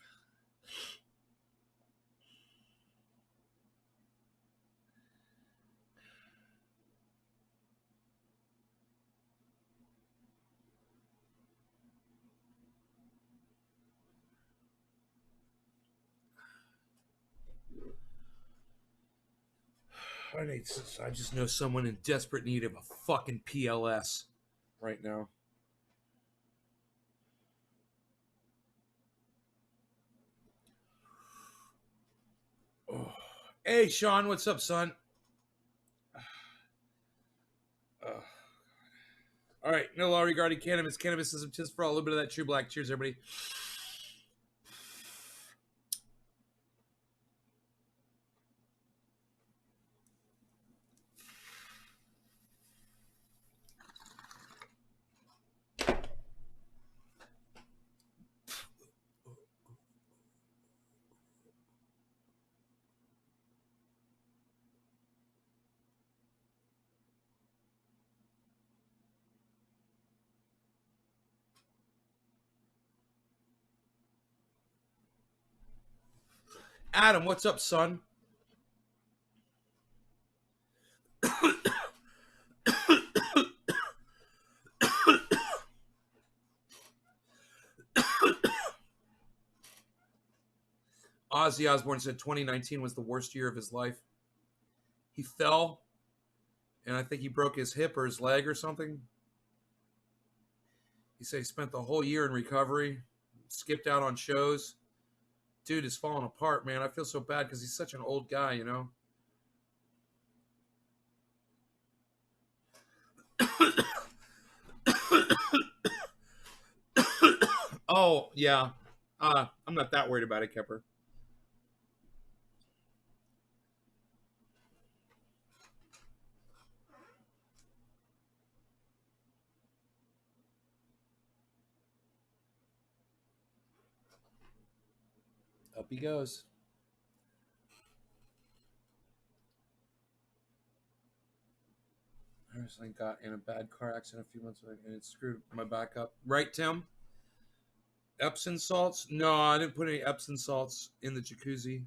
I just know someone in desperate need of a fucking PLS right now. Oh. Hey, Sean, what's up, son? All right, no law regarding cannabis. Cannabis is a tis for all. A little bit of that true black. Cheers, everybody. Adam, what's up, son? Ozzy Osbourne said 2019 was the worst year of his life. He fell, and I think he broke his hip or his leg or something. He said he spent the whole year in recovery, skipped out on shows. Dude is falling apart, man. I feel so bad because he's such an old guy, you know? Oh, yeah. I'm not that worried about it, Kepper. Up he goes. I recently got in a bad car accident a few months ago, and it screwed my back up. Right, Tim? Epsom salts? No, I didn't put any Epsom salts in the jacuzzi.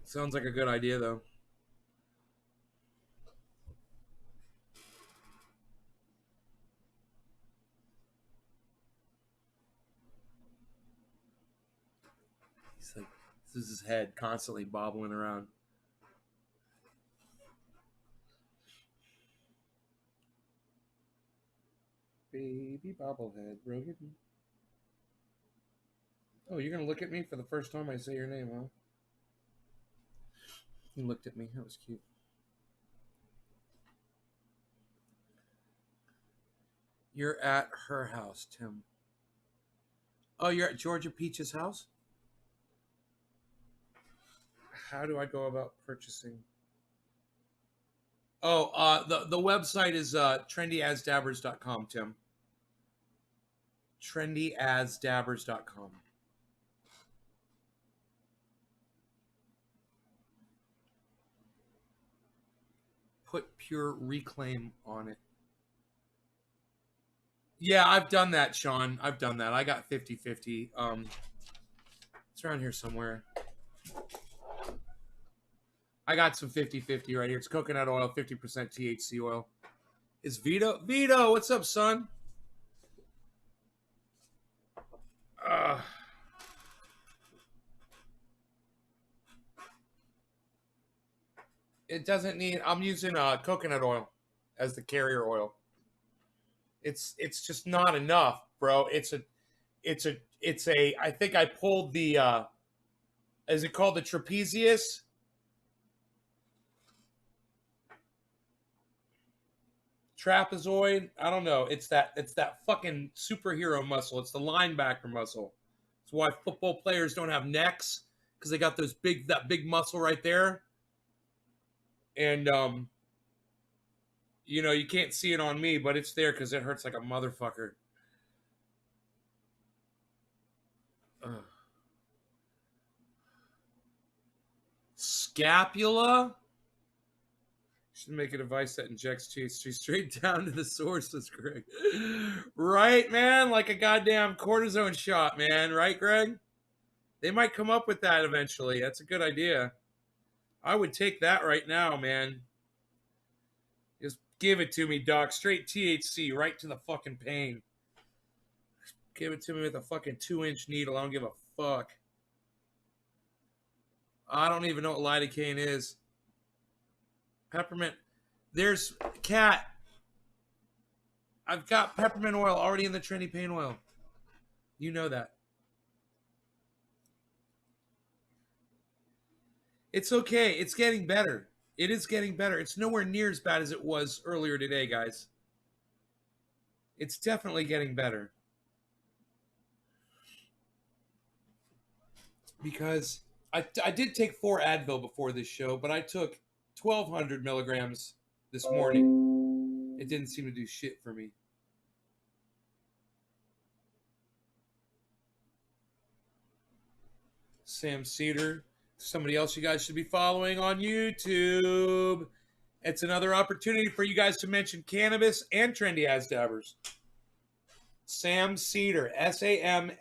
Sounds like a good idea, though. He's like, this is his head constantly bobbling around. Baby bobblehead, Rogan. Oh, you're gonna look at me for the first time I say your name, huh? He looked at me. That was cute. You're at her house, Tim. Oh, you're at Georgia Peach's house? How do I go about purchasing? Oh, the website is trendyasdabbers.com, Tim. Trendyasdabbers.com. Put Pure Reclaim on it. Yeah, I've done that, Sean. I've done that. I got 50-50. It's around here somewhere. I got some 50-50 right here. It's coconut oil, 50% THC oil. Is Vito? Vito, what's up, son? It doesn't need. I'm using coconut oil as the carrier oil. It's just not enough, bro. It's a. I think I pulled the. Is it called the trapezius? Trapezoid? I don't know. It's that fucking superhero muscle. It's the linebacker muscle. It's why football players don't have necks because they got that big muscle right there. And you can't see it on me, but it's there because it hurts like a motherfucker. Ugh. Scapula? Should make a device that injects THC straight down to the sources, Greg. Right, man? Like a goddamn cortisone shot, man. Right, Greg? They might come up with that eventually. That's a good idea. I would take that right now, man. Just give it to me, doc. Straight THC right to the fucking pain. Give it to me with a fucking 2-inch needle. I don't give a fuck. I don't even know what lidocaine is. Peppermint. There's cat. I've got peppermint oil already in the Trinity pain oil. You know that. It's okay. It's getting better. It is getting better. It's nowhere near as bad as it was earlier today, guys. It's definitely getting better. Because I did take 4 Advil before this show, but I took 1,200 milligrams this morning. It didn't seem to do shit for me. Sam Cedar, somebody else you guys should be following on YouTube. It's another opportunity for you guys to mention cannabis and trendy Asdabbers. Sam Cedar, SAMSEDER.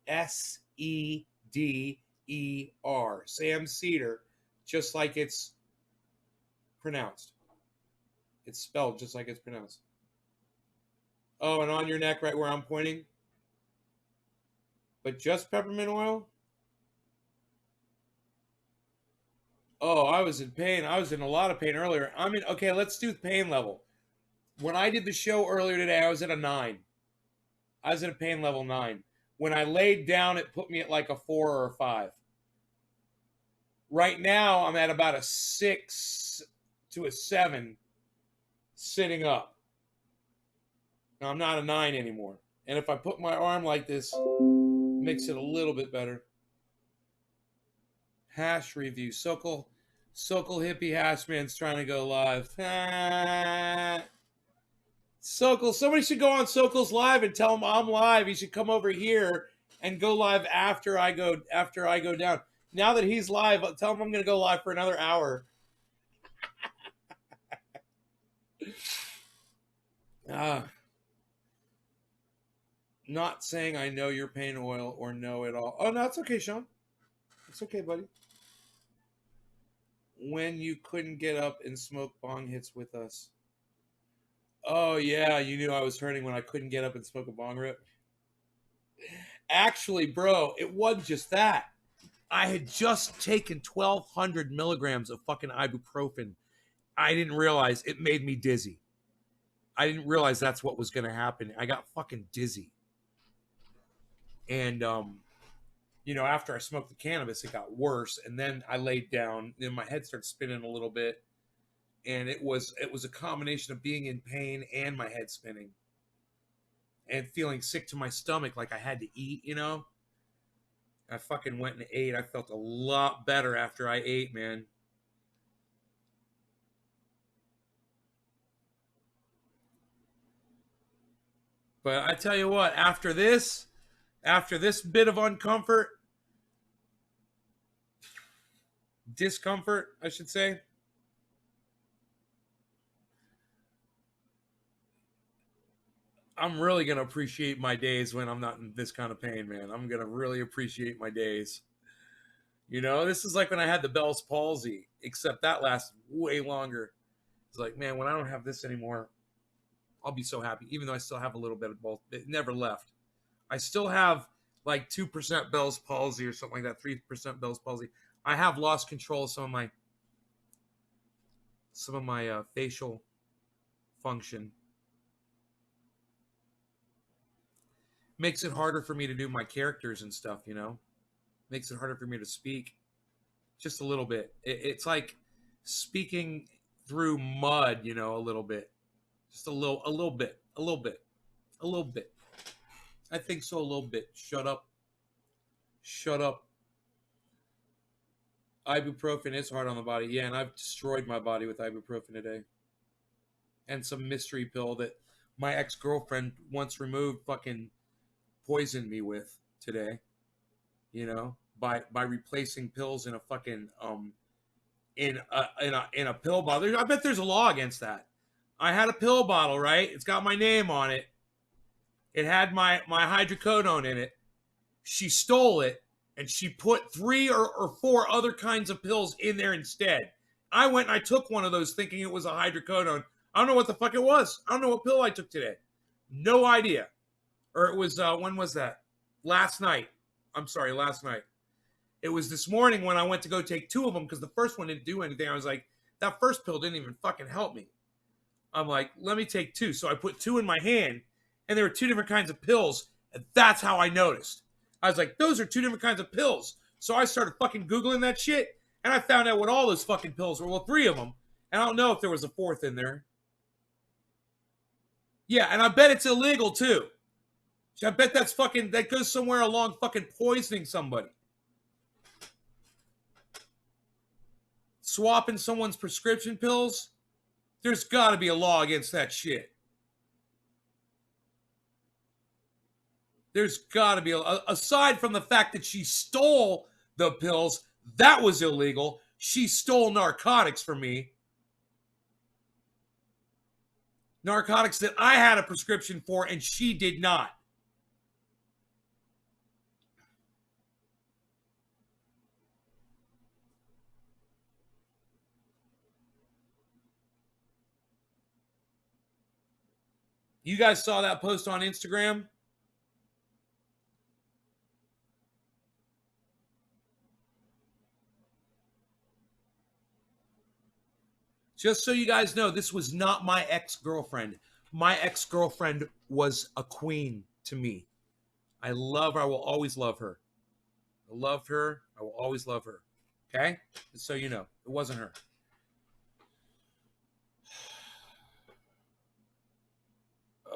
SEDER. Sam Cedar, just like it's pronounced. It's spelled just like it's pronounced. Oh, and on your neck right where I'm pointing. But just peppermint oil? Oh, I was in pain. I was in a lot of pain earlier. Okay, let's do the pain level. When I did the show earlier today, I was at a 9. I was at a pain level 9. When I laid down, it put me at like a 4 or a 5. Right now, I'm at about a 6 to a 7 sitting up. Now, I'm not a 9 anymore. And if I put my arm like this, it makes it a little bit better. Hash review. Sokol Hippie Hashman's trying to go live. Sokol, somebody should go on Sokol's live and tell him I'm live. He should come over here and go live after I go down. Now that he's live, tell him I'm going to go live for another hour. Not saying I know your pain oil or know it all. Oh, no, it's okay, Sean. It's okay, buddy. When you couldn't get up and smoke bong hits with us. Oh, yeah, you knew I was hurting when I couldn't get up and smoke a bong rip. Actually, bro, it wasn't just that. I had just taken 1,200 milligrams of fucking ibuprofen. I didn't realize it made me dizzy. I didn't realize that's what was going to happen. I got fucking dizzy. And, after I smoked the cannabis, it got worse. And then I laid down. Then my head started spinning a little bit. And it was a combination of being in pain and my head spinning. And feeling sick to my stomach like I had to eat, I fucking went and ate. I felt a lot better after I ate, man. But I tell you what, after this bit of discomfort, I should say, I'm really going to appreciate my days when I'm not in this kind of pain, man. I'm going to really appreciate my days. This is like when I had the Bell's palsy, except that lasted way longer. It's like, man, when I don't have this anymore, I'll be so happy. Even though I still have a little bit of both, it never left. I still have like 2% Bell's palsy or something like that, 3% Bell's palsy. I have lost control of some of my facial function. Makes it harder for me to do my characters and stuff, you know? Makes it harder for me to speak. Just a little bit. It's like speaking through mud, you know, a little bit. Just a little bit. I think so, a little bit. Shut up. Ibuprofen is hard on the body. Yeah, and I've destroyed my body with ibuprofen today. And some mystery pill that my ex-girlfriend once removed fucking poisoned me with today. You know, by replacing pills in a fucking in a pill bottle. I bet there's a law against that. I had a pill bottle, right? It's got my name on it. It had my hydrocodone in it. She stole it, and she put 3 or 4 other kinds of pills in there instead. I went and I took one of those thinking it was a hydrocodone. I don't know what the fuck it was. I don't know what pill I took today. No idea. Or it was, when was that? Last night. I'm sorry, last night. It was this morning when I went to go take 2 of them because the first one didn't do anything. I was like, that first pill didn't even fucking help me. I'm like, let me take 2. So I put 2 in my hand, and there were 2 different kinds of pills, and that's how I noticed. I was like, those are 2 different kinds of pills. So I started fucking Googling that shit, and I found out what all those fucking pills were. Well, 3 of them. And I don't know if there was a 4th in there. Yeah, and I bet it's illegal, too. I bet that goes somewhere along fucking poisoning somebody. Swapping someone's prescription pills? There's got to be a law against that shit. There's got to be, aside from the fact that she stole the pills, that was illegal. She stole narcotics from me. Narcotics that I had a prescription for and she did not. You guys saw that post on Instagram? Just so you guys know, this was not my ex-girlfriend. My ex-girlfriend was a queen to me. I love her. I will always love her. I loved her. I will always love her. Okay? Just so you know, it wasn't her.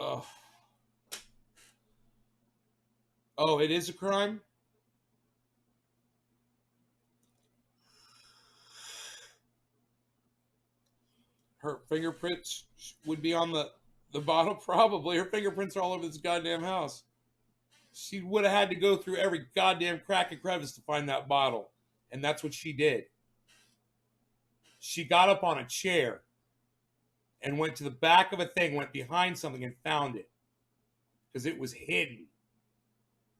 Oh. Oh, it is a crime? Her fingerprints would be on the bottle? Probably. Her fingerprints are all over this goddamn house. She would have had to go through every goddamn crack and crevice to find that bottle. And that's what she did. She got up on a chair and went to the back of a thing, went behind something and found it. Because it was hidden.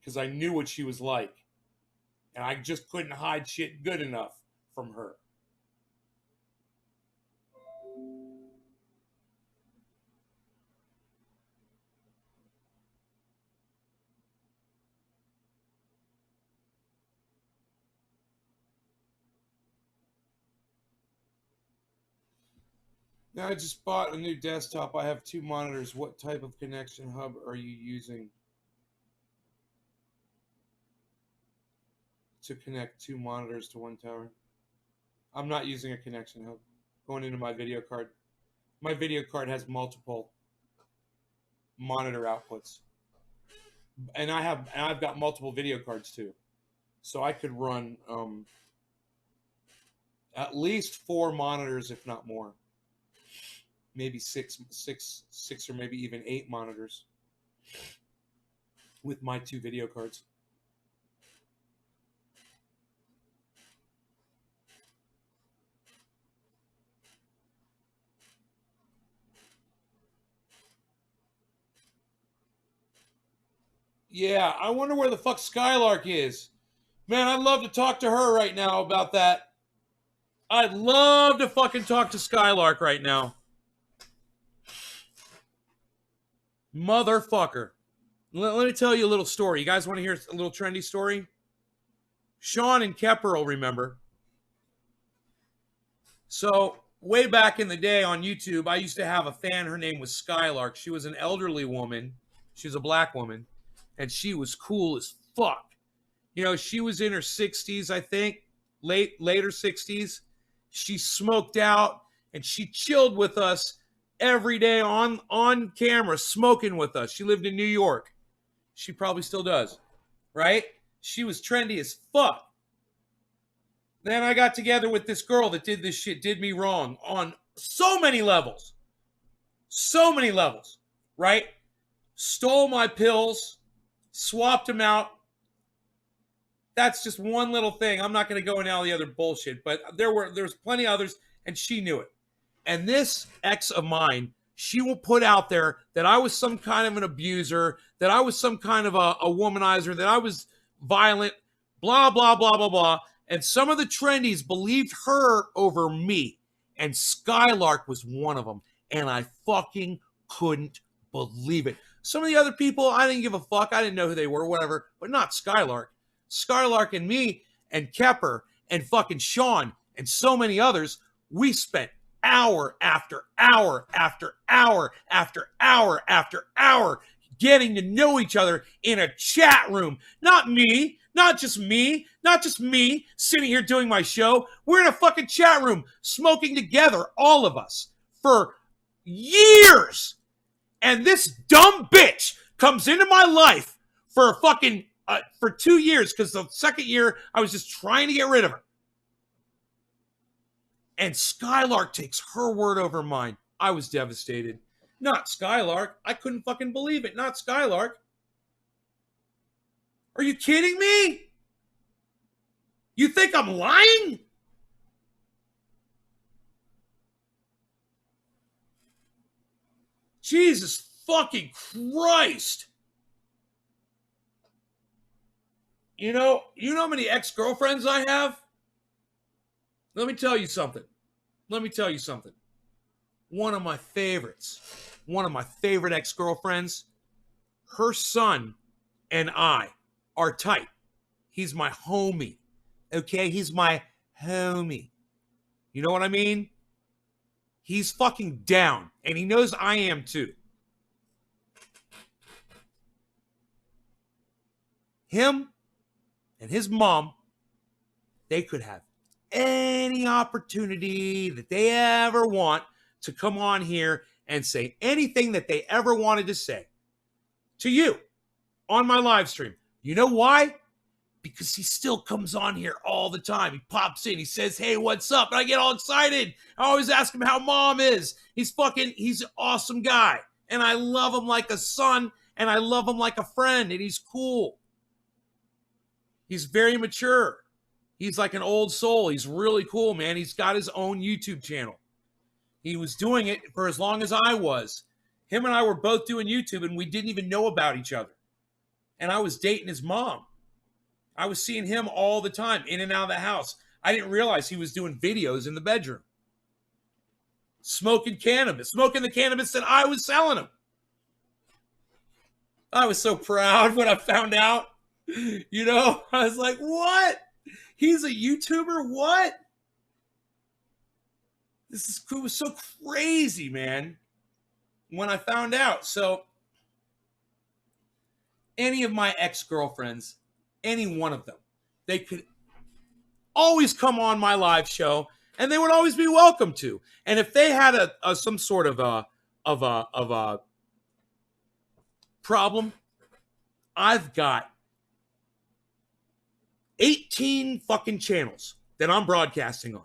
Because I knew what she was like. And I just couldn't hide shit good enough from her. Now I just bought a new desktop. I have 2 monitors. What type of connection hub are you using to connect 2 monitors to one tower? I'm not using a connection hub. Going into my video card. My video card has multiple monitor outputs. And I've got multiple video cards too. So I could run at least 4 monitors, if not more. Maybe six or maybe even 8 monitors with my 2 video cards. Yeah, I wonder where the fuck Skylark is. Man, I'd love to talk to her right now about that. I'd love to fucking talk to Skylark right now. Motherfucker. Let me tell you a little story. You guys want to hear a little trendy story? Sean and Kepper will remember. So way back in the day on YouTube, I used to have a fan. Her name was Skylark. She was an elderly woman. She was a black woman. And she was cool as fuck. You know, she was in her 60s, I think. Later 60s. She smoked out. And she chilled with us every day on camera, smoking with us. She lived in New York. She probably still does. Right? She was trendy as fuck. Then I got together with this girl that did this shit, did me wrong on so many levels. So many levels, right? Stole my pills, swapped them out. That's just one little thing. I'm not going to go into all the other bullshit, but there's plenty of others, and she knew it. And this ex of mine, she will put out there that I was some kind of an abuser, that I was some kind of a womanizer, that I was violent, blah, blah, blah, blah, blah. And some of the trendies believed her over me. And Skylark was one of them. And I fucking couldn't believe it. Some of the other people, I didn't give a fuck. I didn't know who they were, whatever. But not Skylark. Skylark and me and Kepper and fucking Sean and so many others, we spent hour after hour after hour after hour after hour getting to know each other in a chat room. Not me. Not just me sitting here doing my show. We're in a fucking chat room smoking together, all of us, for years. And this dumb bitch comes into my life for fucking, for 2 years, because the second year I was just trying to get rid of her. And Skylark takes her word over mine. I was devastated. Not Skylark. I couldn't fucking believe it. Not Skylark. Are you kidding me? You think I'm lying? Jesus fucking Christ. You know how many ex-girlfriends I have? Let me tell you something. One of my favorites, one of my favorite ex-girlfriends, her son and I are tight. He's my homie. Okay? He's my homie. You know what I mean? He's fucking down. And he knows I am too. Him and his mom, they could have any opportunity that they ever want to come on here and say anything that they ever wanted to say to you on my live stream. You know why? Because he still comes on here all the time. He pops in, he says, hey, what's up? And I get all excited. I always ask him how mom is. He's an awesome guy. And I love him like a son, and I love him like a friend, and he's cool. He's very mature. He's like an old soul. He's really cool, man. He's got his own YouTube channel. He was doing it for as long as I was. Him and I were both doing YouTube, and we didn't even know about each other. And I was dating his mom. I was seeing him all the time, in and out of the house. I didn't realize he was doing videos in the bedroom. Smoking the cannabis that I was selling him. I was so proud when I found out. You know, I was like, what? He's a YouTuber? What? It was so crazy, man, when I found out. So, any of my ex-girlfriends, any one of them, they could always come on my live show, and they would always be welcome to. And if they had some sort of a problem, I've got 18 fucking channels that I'm broadcasting on.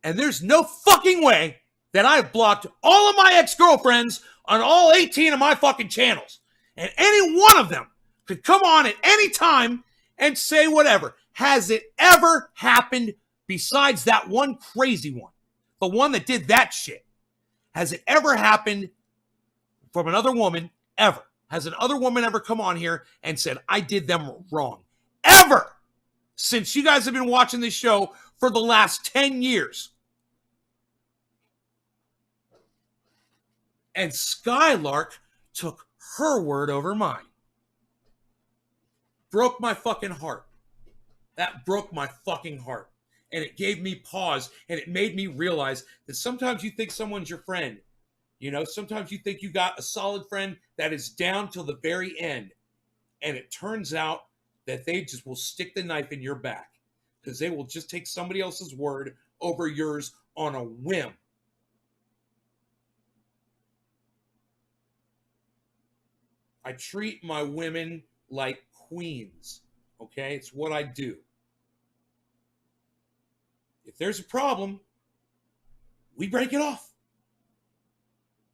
And there's no fucking way that I've blocked all of my ex-girlfriends on all 18 of my fucking channels. And any one of them could come on at any time and say whatever. Has it ever happened besides that one crazy one? The one that did that shit. Has it ever happened from another woman? Ever. Has another woman ever come on here and said, I did them wrong? Ever. Since you guys have been watching this show for the last 10 years. And Skylark took her word over mine. Broke my fucking heart. That broke my fucking heart. And it gave me pause, and it made me realize that sometimes you think someone's your friend. You know, sometimes you think you got a solid friend that is down till the very end. And it turns out that they just will stick the knife in your back because they will just take somebody else's word over yours on a whim. I treat my women like queens, okay? It's what I do. If there's a problem, we break it off.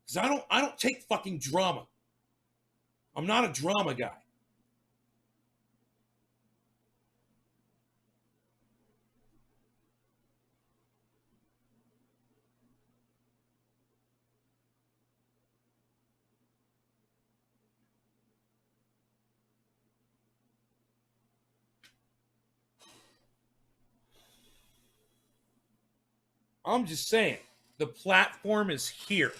Because I don't take fucking drama. I'm not a drama guy. I'm just saying, the platform is here.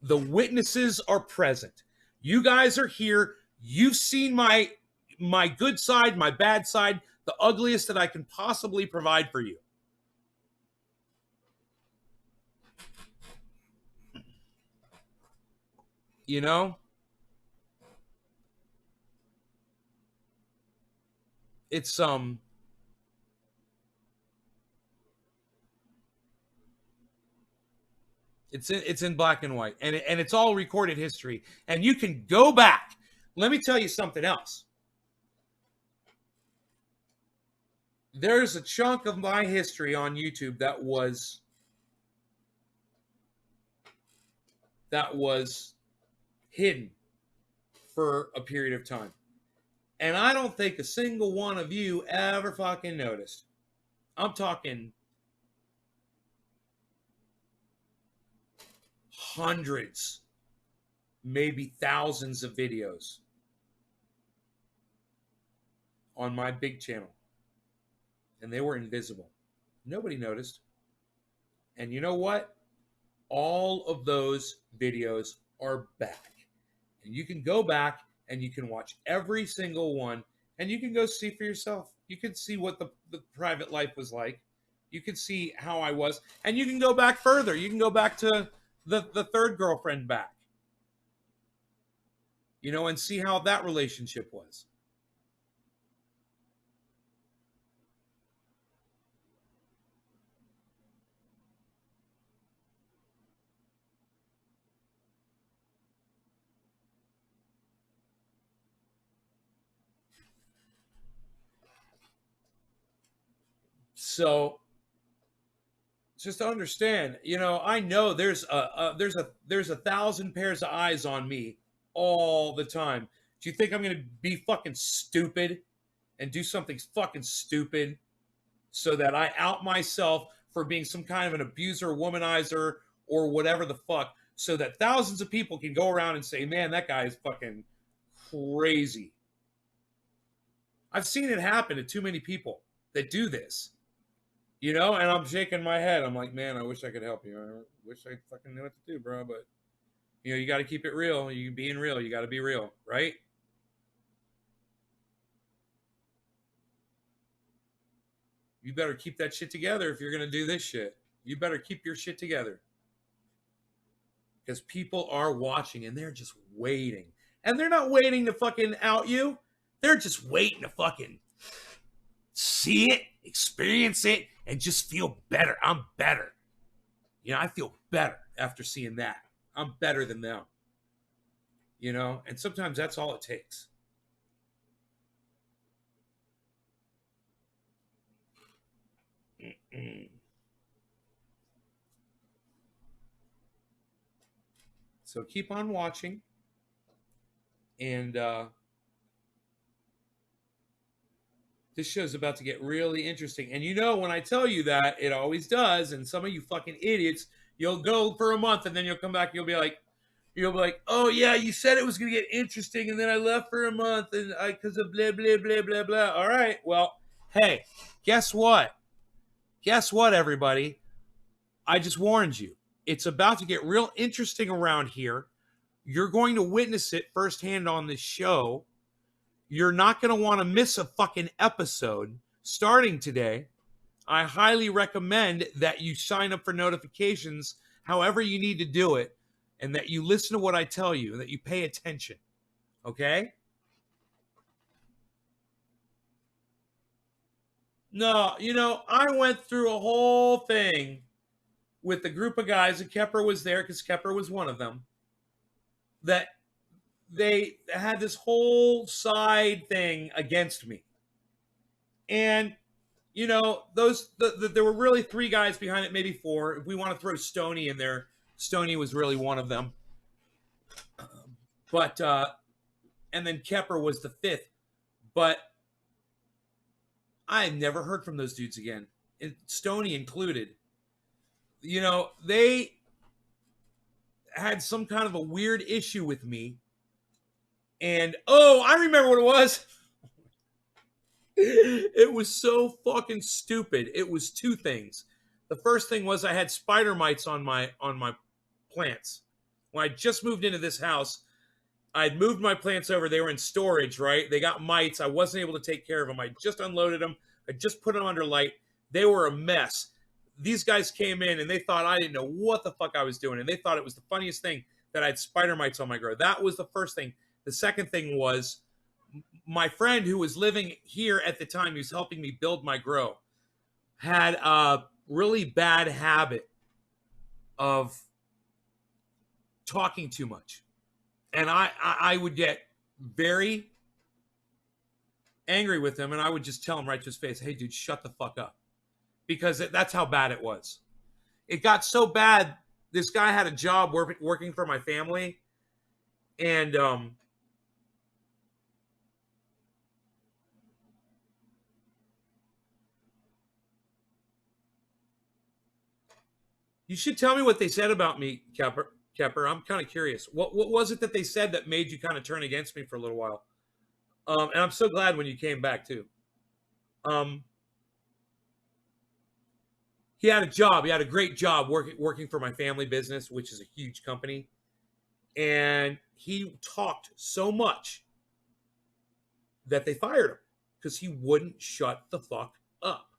The witnesses are present. You guys are here. You've seen my good side, my bad side, the ugliest that I can possibly provide for you. You know? It's It's in black and white, and it's all recorded history, and you can go back. Let me tell you something else. There's a chunk of my history on YouTube that was hidden for a period of time, and I don't think a single one of you ever fucking noticed. I'm talking hundreds, maybe thousands of videos on my big channel, and they were invisible. Nobody noticed. And you know what? All of those videos are back, and you can go back and you can watch every single one, and you can go see for yourself. You can see what the private life was like. You can see how I was, and you can go back further. You can go back to the third girlfriend back, you know, and see how that relationship was. So just to understand, you know, I know there's a thousand pairs of eyes on me all the time. Do you think I'm gonna be fucking stupid and do something fucking stupid so that I out myself for being some kind of an abuser, womanizer, or whatever the fuck, so that thousands of people can go around and say, man, that guy is fucking crazy. I've seen it happen to too many people that do this. You know, and I'm shaking my head. I'm like, man, I wish I could help you. I wish I fucking knew what to do, bro. But, you know, you got to keep it real. You being real. You got to be real, right? You better keep that shit together if you're going to do this shit. You better keep your shit together. Because people are watching and they're just waiting. And they're not waiting to fucking out you. They're just waiting to fucking see it, experience it, and just feel better. I'm better. You know, I feel better after seeing that. I'm better than them. You know, and sometimes that's all it takes. So keep on watching. And this show's about to get really interesting. And you know, when I tell you that, it always does. And some of you fucking idiots, you'll go for a month and then you'll come back and you'll be like, oh yeah, you said it was going to get interesting. And then I left for a month and because of blah, blah, blah, blah, blah. All right. Well, hey, guess what? Guess what, everybody? I just warned you. It's about to get real interesting around here. You're going to witness it firsthand on this show. You're not going to want to miss a fucking episode starting today. I highly recommend that you sign up for notifications however you need to do it, and that you listen to what I tell you, and that you pay attention. Okay? No, I went through a whole thing with the group of guys, and Kepper was there because Kepper was one of them, that they had this whole side thing against me. And, there were really 3 guys behind it, maybe 4. If we want to throw Stoney in there, Stoney was really one of them. But, and then Kepper was the 5th. But I never heard from those dudes again, Stoney included. They had some kind of a weird issue with me. And, I remember what it was. It was so fucking stupid. It was 2 things. The first thing was I had spider mites on my plants. When I just moved into this house, I'd moved my plants over. They were in storage, right? They got mites. I wasn't able to take care of them. I just unloaded them. I just put them under light. They were a mess. These guys came in and they thought I didn't know what the fuck I was doing. And they thought it was the funniest thing that I had spider mites on my grow. That was the first thing. The second thing was my friend who was living here at the time, he was helping me build my grow, had a really bad habit of talking too much. And I would get very angry with him, and I would just tell him right to his face, hey, dude, shut the fuck up. Because that's how bad it was. It got so bad, this guy had a job working for my family, and you should tell me what they said about me, Kepper. I'm kind of curious. What was it that they said that made you kind of turn against me for a little while? And I'm so glad when you came back too. He had a job. He had a great job working for my family business, which is a huge company. And he talked so much that they fired him because he wouldn't shut the fuck up.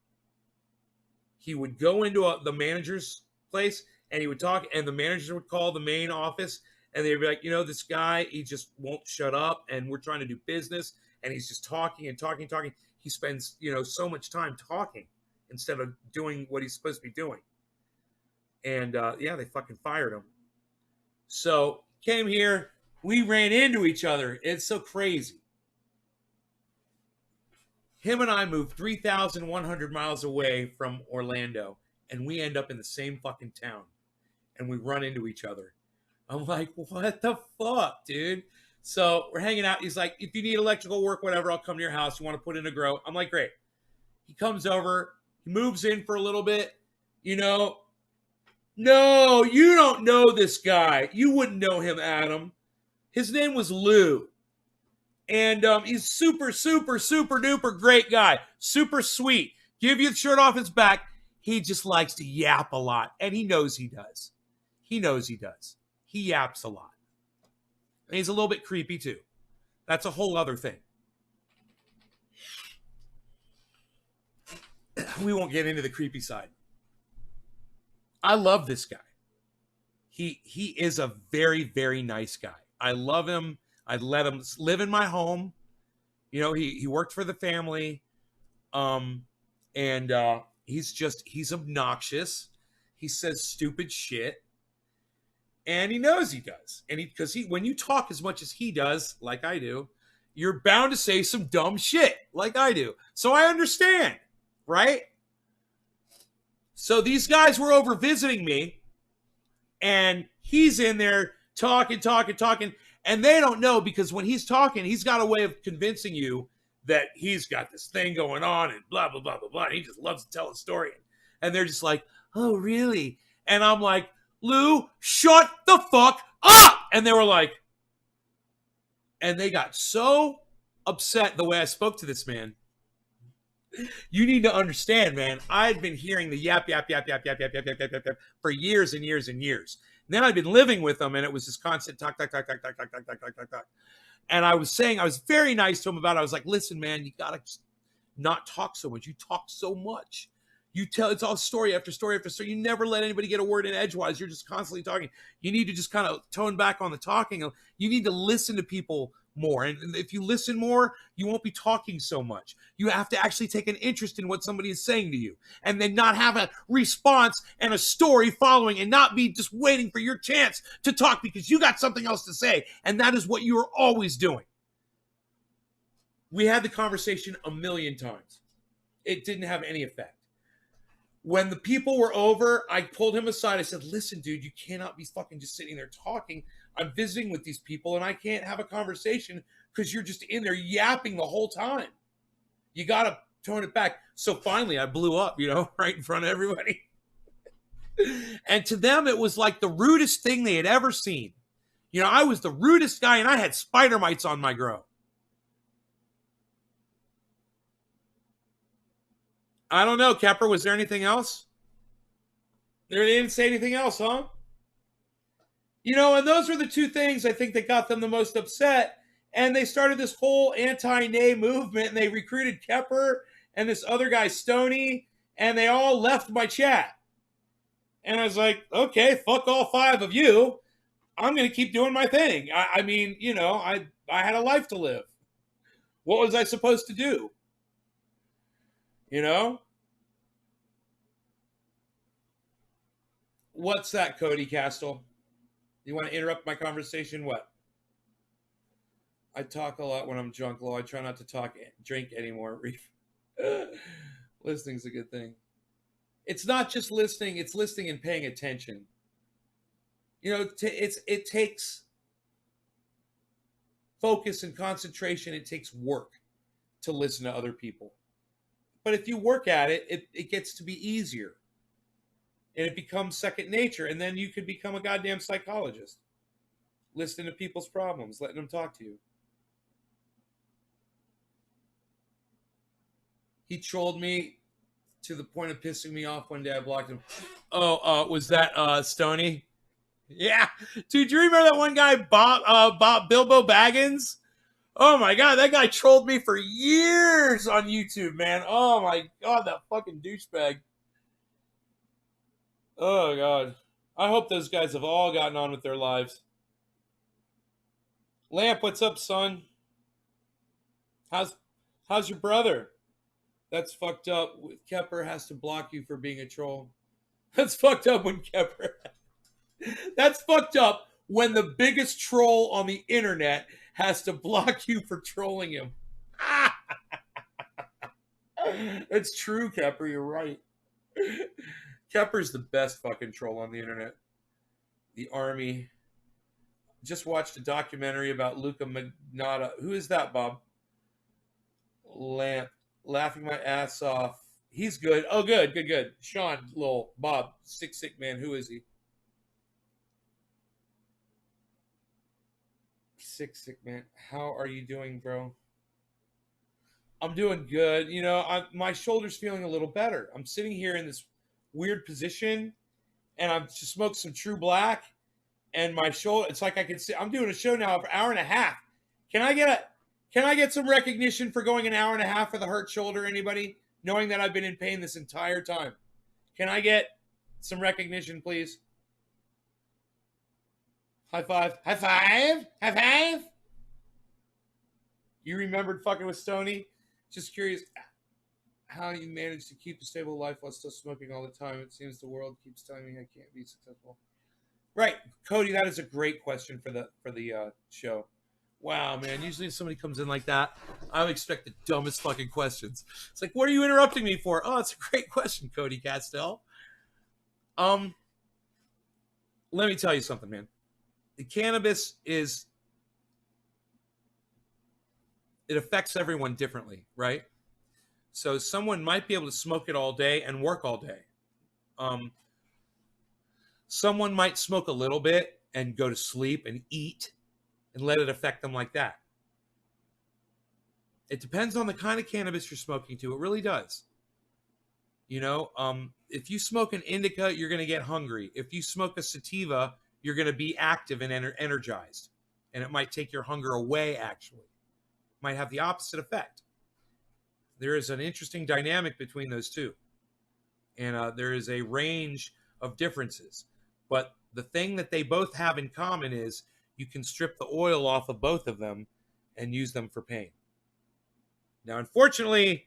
He would go into the manager's place and he would talk, and the manager would call the main office, and they'd be like, this guy, he just won't shut up, and we're trying to do business, and he's just talking and talking and talking. He spends, so much time talking instead of doing what he's supposed to be doing. And, they fucking fired him. So, came here, we ran into each other. It's so crazy. Him and I moved 3,100 miles away from Orlando, and we end up in the same fucking town. And we run into each other. I'm like, what the fuck, dude? So we're hanging out. He's like, if you need electrical work, whatever, I'll come to your house. You want to put in a grow? I'm like, great. He comes over. He moves in for a little bit. No, you don't know this guy. You wouldn't know him, Adam. His name was Lou. And he's super, super, super duper great guy. Super sweet. Give you the shirt off his back. He just likes to yap a lot. And he knows he does. He yaps a lot. And he's a little bit creepy too. That's a whole other thing. We won't get into the creepy side. I love this guy. He is a very, very nice guy. I love him. I'd let him live in my home. He worked for the family. He's obnoxious. He says stupid shit. And he knows he does. And because when you talk as much as he does, like I do, you're bound to say some dumb shit like I do. So I understand, right? So these guys were over visiting me, and he's in there talking, and they don't know, because when he's talking, he's got a way of convincing you that he's got this thing going on and blah, blah, blah, blah, blah. And he just loves to tell a story. And they're just like, oh, really? And I'm like, Lou, shut the fuck up. And they were like, and they got so upset the way I spoke to this man. You need to understand, man. I'd been hearing the yap, yap, yap, yap, yap, yap, yap, yap, yap, yap, yap for years and years and years. And then I'd been living with them, and it was this constant talk, talk, talk, talk, talk, talk, talk, talk, talk, talk, talk. And I was saying, I was very nice to him about it. I was like, listen, man, you gotta not talk so much. You talk so much. You tell, it's all story after story after story. You never let anybody get a word in edgewise. You're just constantly talking. You need to just kind of tone back on the talking. You need to listen to people more. And if you listen more, you won't be talking so much. You have to actually take an interest in what somebody is saying to you, and then not have a response and a story following, and not be just waiting for your chance to talk because you got something else to say. And that is what you are always doing. We had the conversation a million times. It didn't have any effect. When the people were over, I pulled him aside. I said, listen, dude, you cannot be fucking just sitting there talking. I'm visiting with these people, and I can't have a conversation because you're just in there yapping the whole time. You got to tone it back. So finally, I blew up, right in front of everybody. And to them, it was like the rudest thing they had ever seen. I was the rudest guy, and I had spider mites on my grow. I don't know, Kepper. Was there anything else? They didn't say anything else, huh? And those were the two things I think that got them the most upset. And they started this whole anti-nay movement, and they recruited Kepper and this other guy, Stoney, and they all left my chat. And I was like, okay, fuck all 5 of you. I'm going to keep doing my thing. I mean, I had a life to live. What was I supposed to do? What's that, Cody Castle? You want to interrupt my conversation? What? I talk a lot when I'm drunk, Lo. I try not to drink anymore, Reef. Listening's a good thing. It's not just listening, it's listening and paying attention. It takes focus and concentration. It takes work to listen to other people. But if you work at it, it gets to be easier. And it becomes second nature. And then you could become a goddamn psychologist. Listening to people's problems, letting them talk to you. He trolled me to the point of pissing me off one day. I blocked him. Oh, was that Stoney? Yeah. Dude, do you remember that one guy, Bob Bilbo Baggins? Oh my God, that guy trolled me for years on YouTube, man. Oh my God, that fucking douchebag. Oh God. I hope those guys have all gotten on with their lives. Lamp, what's up, son? How's your brother? That's fucked up. Kepper has to block you for being a troll. That's fucked up when Kepper... That's fucked up when the biggest troll on the internet has to block you for trolling him. It's true, Kepper. You're right. Kepper's the best fucking troll on the internet. The army. Just watched a documentary about Luca Magnotta. Who is that, Bob? Lamp. Laughing my ass off. He's good. Oh, good. Sean, little Bob, sick man. Who is he? Sick man. How are you doing, bro? I'm doing good. My shoulder's feeling a little better. I'm sitting here in this weird position, and I've just smoked some True Black, and my shoulder, it's like I can see. I'm doing a show now for an hour and a half. Can I get some recognition for going an hour and a half with a hurt shoulder? Anybody? Knowing that I've been in pain this entire time. Can I get some recognition, please? High five. High five. High five. You remembered fucking with Stoney? Just curious how you managed to keep a stable life while still smoking all the time. It seems the world keeps telling me I can't be successful. Right. Cody, that is a great question for the show. Wow, man. Usually if somebody comes in like that, I would expect the dumbest fucking questions. It's like, what are you interrupting me for? Oh, it's a great question, Cody Castell. Let me tell you something, man. The cannabis it affects everyone differently, right? So someone might be able to smoke it all day and work all day. Someone might smoke a little bit and go to sleep and eat and let it affect them like that. It depends on the kind of cannabis you're smoking too. It really does. You know, if you smoke an indica, you're going to get hungry. If you smoke a sativa, you're going to be active and energized. And it might take your hunger away, actually. Might have the opposite effect. There is an interesting dynamic between those two. And there is a range of differences. But the thing that they both have in common is you can strip the oil off of both of them and use them for pain. Now, unfortunately,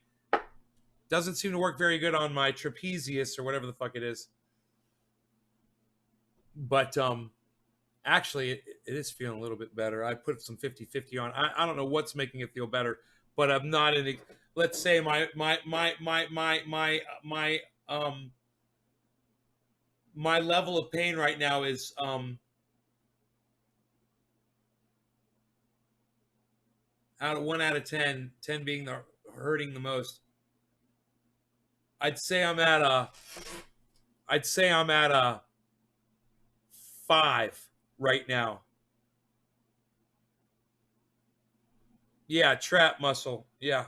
doesn't seem to work very good on my trapezius or whatever the fuck it is. But actually, it is feeling a little bit better. I put some 50-50 on. I don't know what's making it feel better, but I'm not in. Let's say my level of pain right now is out of 1 out of 10, 10 being the hurting the most. I'd say I'm at a 5 right now. Yeah, trap muscle. Yeah.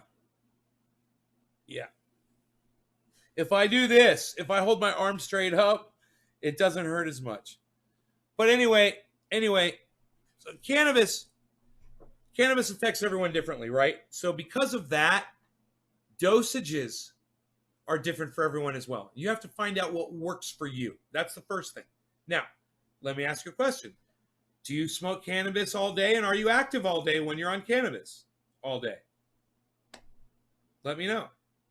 If I do this, if I hold my arm straight up, it doesn't hurt as much. But anyway, so cannabis affects everyone differently, right? So because of that, dosages are different for everyone as well. You have to find out what works for you. That's the first thing. Now, let me ask you a question. Do you smoke cannabis all day, and are you active all day when you're on cannabis all day? Let me know.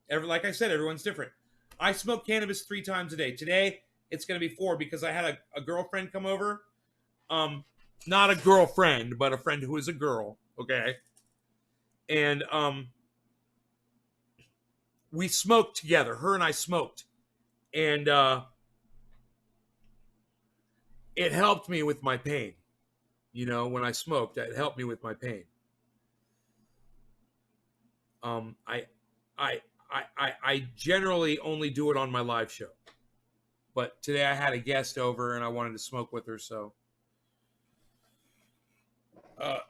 Like I said, everyone's different. I smoke cannabis 3 times a day. Today, it's going to be 4 because I had a girlfriend come over. Not a girlfriend, but a friend who is a girl. Okay. And we smoked together. Her and I smoked. And it helped me with my pain. You know, when I smoked, it helped me with my pain. I generally only do it on my live show. But today I had a guest over and I wanted to smoke with her, so.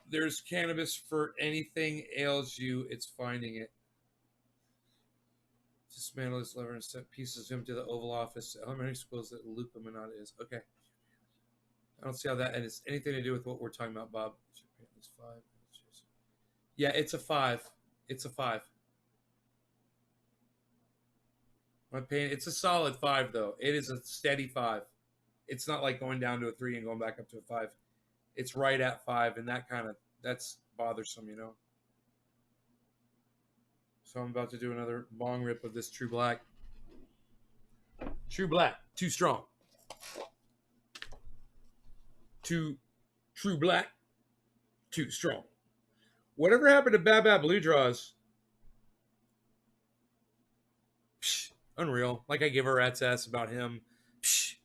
There's cannabis for anything ails you, it's finding it. Dismantle his liver and sent pieces of him to the Oval Office. Elementary schools that Lucaminata is. Okay. I don't see how that has anything to do with what we're talking about, Bob. It's 5. Yeah, it's a 5. It's a 5. My pain, it's a solid 5, though. It is a steady 5. It's not like going down to a 3 and going back up to a 5. It's right at 5, and that's bothersome, you know. So I'm about to do another bong rip of this True Black. True Black, too strong. True Black, too strong. Whatever happened to Bad Bad Blue Draws? Psh, unreal. Like I give a rat's ass about him. Psh.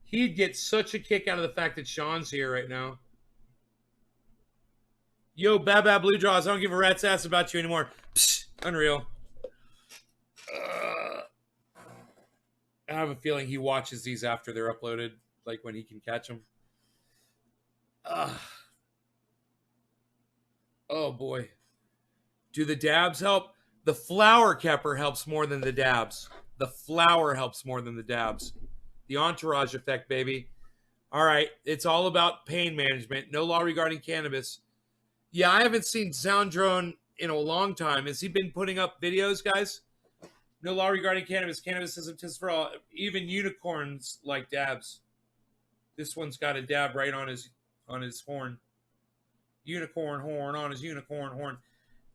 He'd get such a kick out of the fact that Sean's here right now. Yo, Bad Bad Blue Draws, I don't give a rat's ass about you anymore. Psh, unreal. I have a feeling he watches these after they're uploaded, like when he can catch them. Oh, boy. Do the dabs help? The flower Kepper helps more than the dabs. The flower helps more than the dabs. The entourage effect, baby. All right. It's all about pain management. No law regarding cannabis. Yeah, I haven't seen Sound Drone in a long time. Has he been putting up videos, guys? No law regarding cannabis. Cannabis isn't just for all. Even unicorns like dabs. This one's got a dab right on his horn. Unicorn horn on his unicorn horn.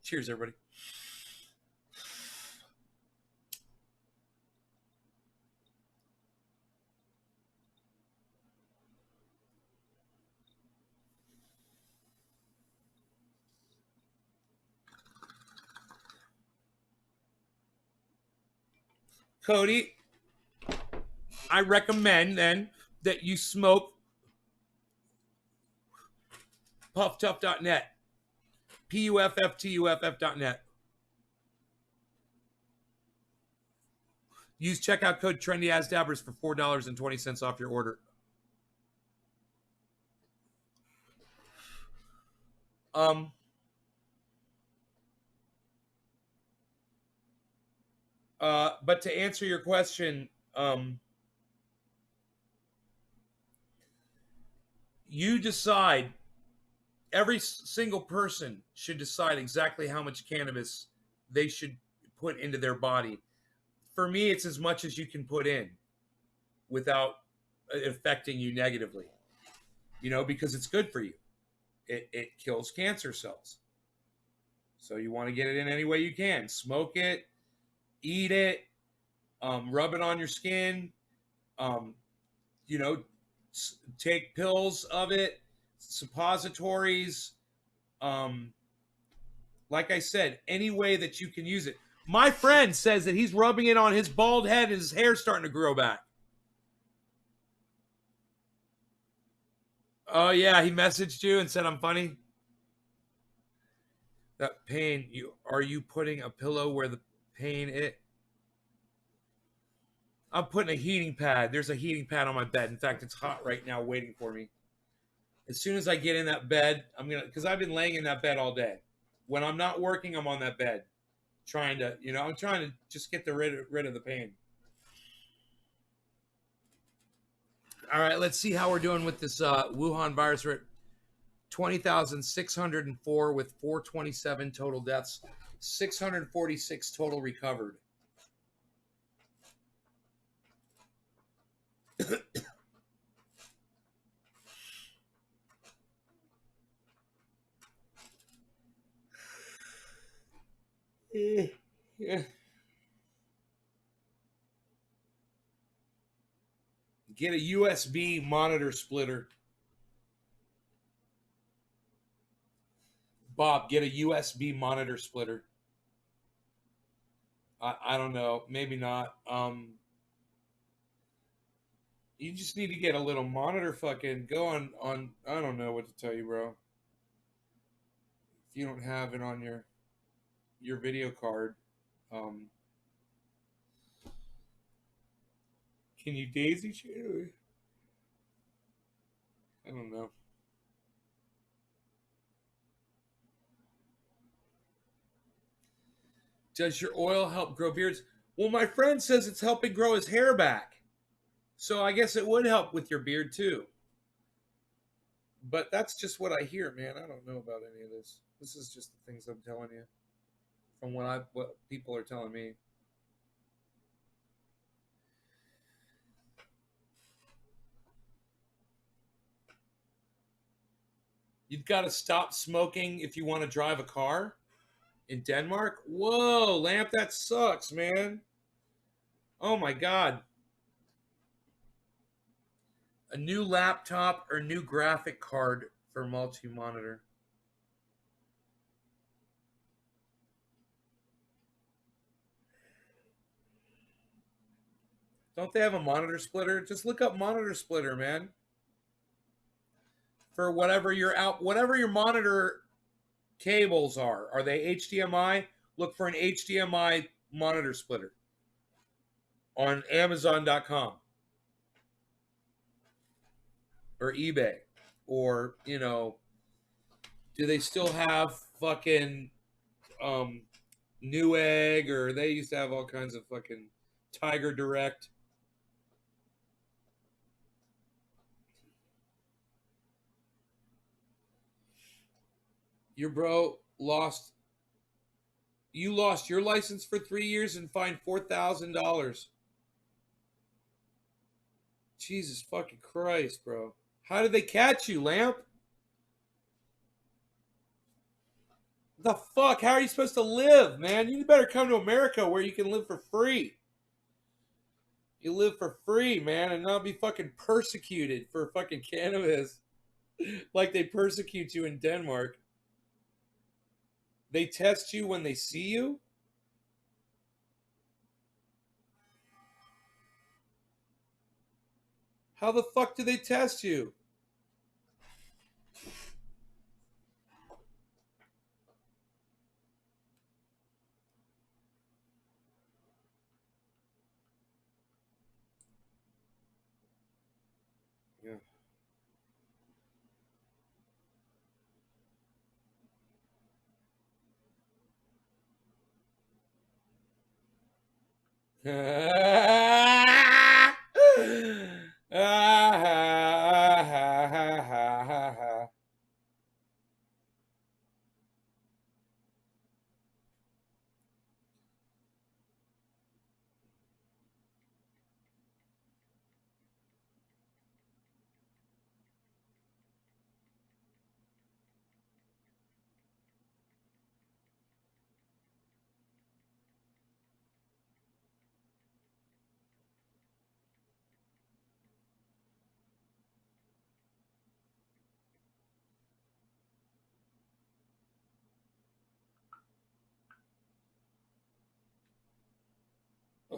Cheers, everybody. Cody, I recommend then that you smoke pufftuff.net. PUFFTUFF.net. Use checkout code TrendyAsDabbers for $4.20 off your order. But to answer your question, you decide. Every single person should decide exactly how much cannabis they should put into their body. For me, it's as much as you can put in without affecting you negatively, because it's good for you. It kills cancer cells. So you want to get it in any way you can. Smoke it, eat it, rub it on your skin, um, you know, take pills of it, suppositories, like I said, any way that you can use it. My friend says that he's rubbing it on his bald head and his hair's starting to grow back. Oh yeah, he messaged you and said I'm funny. That pain, are you putting a pillow where the pain is? I'm putting a heating pad. There's a heating pad on my bed. In fact, it's hot right now waiting for me. As soon as I get in that bed, because I've been laying in that bed all day. When I'm not working, I'm on that bed trying to, I'm trying to just get rid of the pain. All right, let's see how we're doing with this Wuhan virus. We're at 20,604 with 427 total deaths, 646 total recovered. Yeah. Get a USB monitor splitter. Bob, get a USB monitor splitter. I don't know. Maybe not. You just need to get a little monitor fucking go on I don't know what to tell you, bro. If you don't have it on your video card, can you daisy chain? I don't know. Does your oil help grow beards? Well, my friend says it's helping grow his hair back. So I guess it would help with your beard too. But that's just what I hear, man. I don't know about any of this. This is just the things I'm telling you from what people are telling me. You've got to stop smoking if you want to drive a car in Denmark. Whoa, Lamp, that sucks, man. Oh my God. A new laptop or new graphic card for multi-monitor. Don't they have a monitor splitter? Just look up monitor splitter, man. For whatever your monitor cables are. Are they HDMI? Look for an HDMI monitor splitter on Amazon.com or eBay. Or, do they still have fucking Newegg, or they used to have all kinds of fucking Tiger Direct? Your bro lost your license for 3 years and fined $4,000. Jesus fucking Christ, bro. How did they catch you, Lamp? The fuck? How are you supposed to live, man? You better come to America where you can live for free. You live for free, man, and not be fucking persecuted for fucking cannabis like they persecute you in Denmark. They test you when they see you? How the fuck do they test you? Yeah.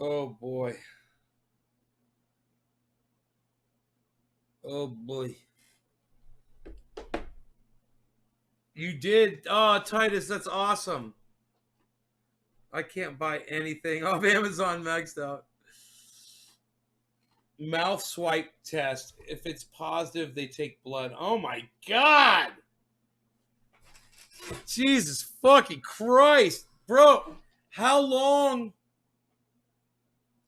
Oh boy. Oh boy. You did? Oh, Titus, that's awesome. I can't buy anything off Amazon maxed out. Mouth swipe test. If it's positive, they take blood. Oh my God. Jesus fucking Christ. Bro, how long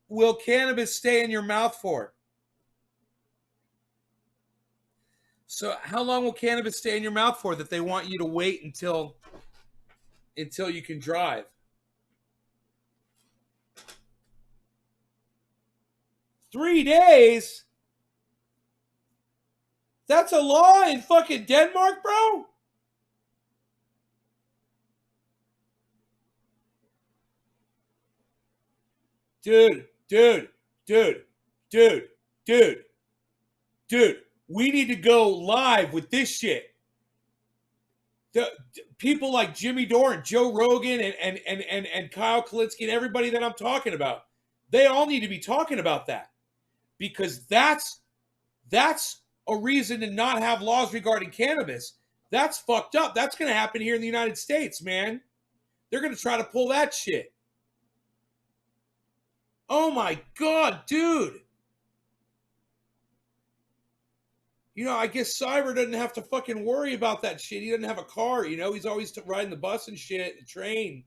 will cannabis stay in your mouth for? So how long will cannabis stay in your mouth for that they want you to wait until you can drive? 3 days? That's a law in fucking Denmark, bro? Dude, we need to go live with this shit. People like Jimmy Dore and Joe Rogan and Kyle Kalinske and everybody that I'm talking about, they all need to be talking about that, because that's a reason to not have laws regarding cannabis. That's fucked up. That's going to happen here in the United States, man. They're going to try to pull that shit. Oh my God, dude. You know, I guess Cyber doesn't have to fucking worry about that shit. He doesn't have a car, you know. He's always riding the bus and shit, the train.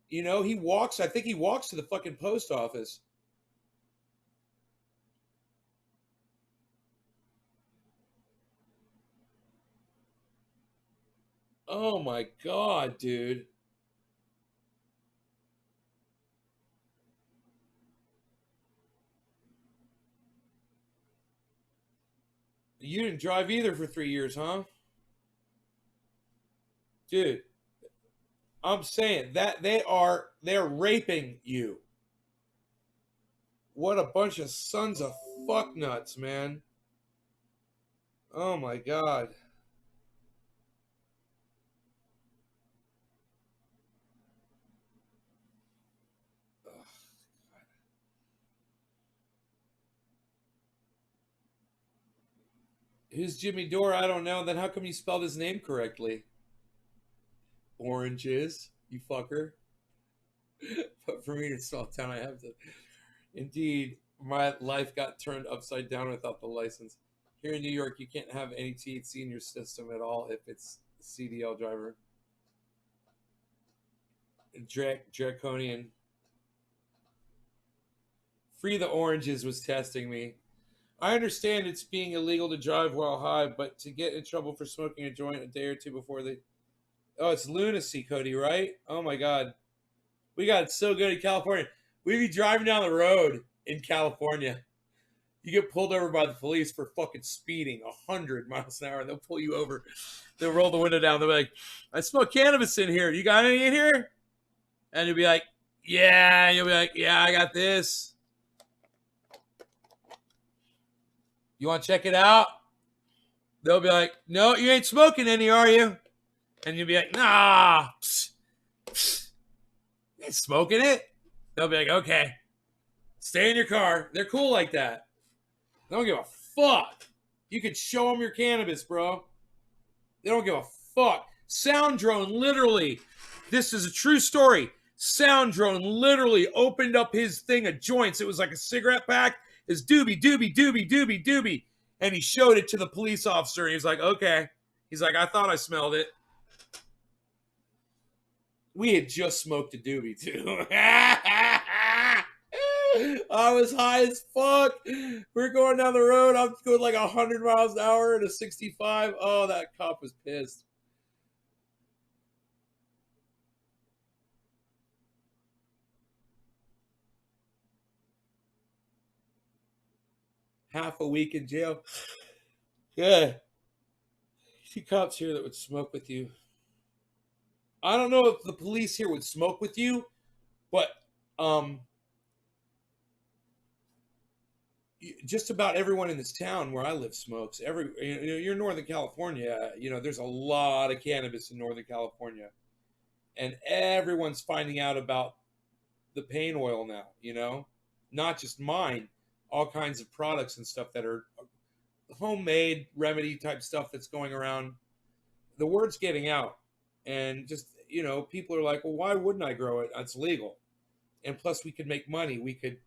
You know, he walks. I think he walks to the fucking post office. Oh my God, dude. You didn't drive either for 3 years, huh? Dude, I'm saying that they're raping you. What a bunch of sons of fuck nuts, man. Oh my God. Who's Jimmy Dore? I don't know. Then how come you spelled his name correctly? Oranges, you fucker. But for me to spell town, I have to. Indeed, my life got turned upside down without the license. Here in New York, you can't have any THC in your system at all if it's CDL driver. Draconian. Free the Oranges was testing me. I understand it's being illegal to drive while high, but to get in trouble for smoking a joint a day or two before they... Oh, it's lunacy, Cody, right? Oh my God. We got it so good in California. We'd be driving down the road in California. You get pulled over by the police for fucking speeding 100 miles an hour, and they'll pull you over. They'll roll the window down. They'll be like, I smoke cannabis in here. You got any in here? And you'll be like, yeah. And you'll be like, yeah, I got this. You want to check it out? They'll be like, no, you ain't smoking any, are you? And you'll be like, nah. Psst, psst. You ain't smoking it? They'll be like, okay. Stay in your car. They're cool like that. They don't give a fuck. You can show them your cannabis, bro. They don't give a fuck. Sound Drone literally, this is a true story. Sound Drone literally opened up his thing of joints. It was like a cigarette pack. It's doobie. And he showed it to the police officer. And he was like, okay. He's like, I thought I smelled it. We had just smoked a doobie, too. I was high as fuck. We're going down the road. I'm going like 100 miles an hour at a 65. Oh, that cop was pissed. Half a week in jail. Yeah. See cops here that would smoke with you. I don't know if the police here would smoke with you, but just about everyone in this town where I live smokes. You're in Northern California. There's a lot of cannabis in Northern California, and everyone's finding out about the pain oil now. Not just mine, all kinds of products and stuff that are homemade remedy type stuff that's going around. The word's getting out, and just people are like, well, why wouldn't I grow it? It's legal, and plus we could make money. We could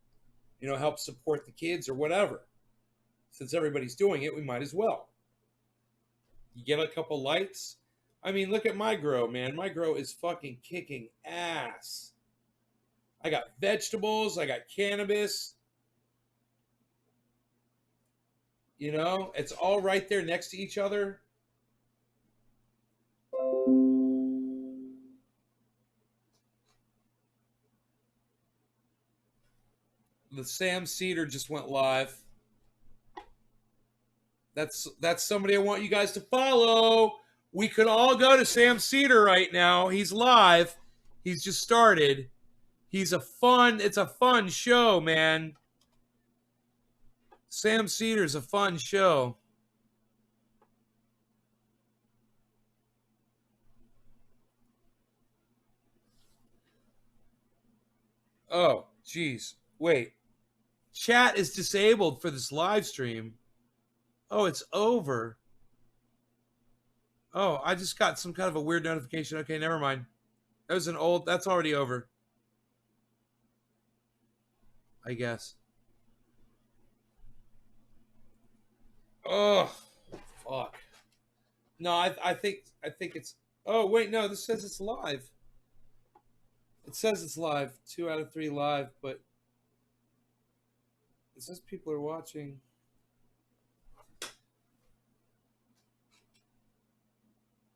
help support the kids or whatever. Since everybody's doing it, we might as well. You get a couple lights. I mean, look at my grow, man. My grow is fucking kicking ass. I got vegetables. I got cannabis. It's all right there next to each other. The Sam Cedar just went live. That's somebody I want you guys to follow. We could all go to Sam Cedar right now. He's live. He's just started. It's a fun show, man. Sam Cedar's a fun show. Oh, geez. Wait. Chat is disabled for this live stream. Oh, it's over. Oh, I just got some kind of a weird notification. Okay, never mind. That's already over. I guess. Oh, fuck. No, I think it's. Oh, wait, no, this says it's live. It says it's live. 2 out of 3 live, but it says people are watching. It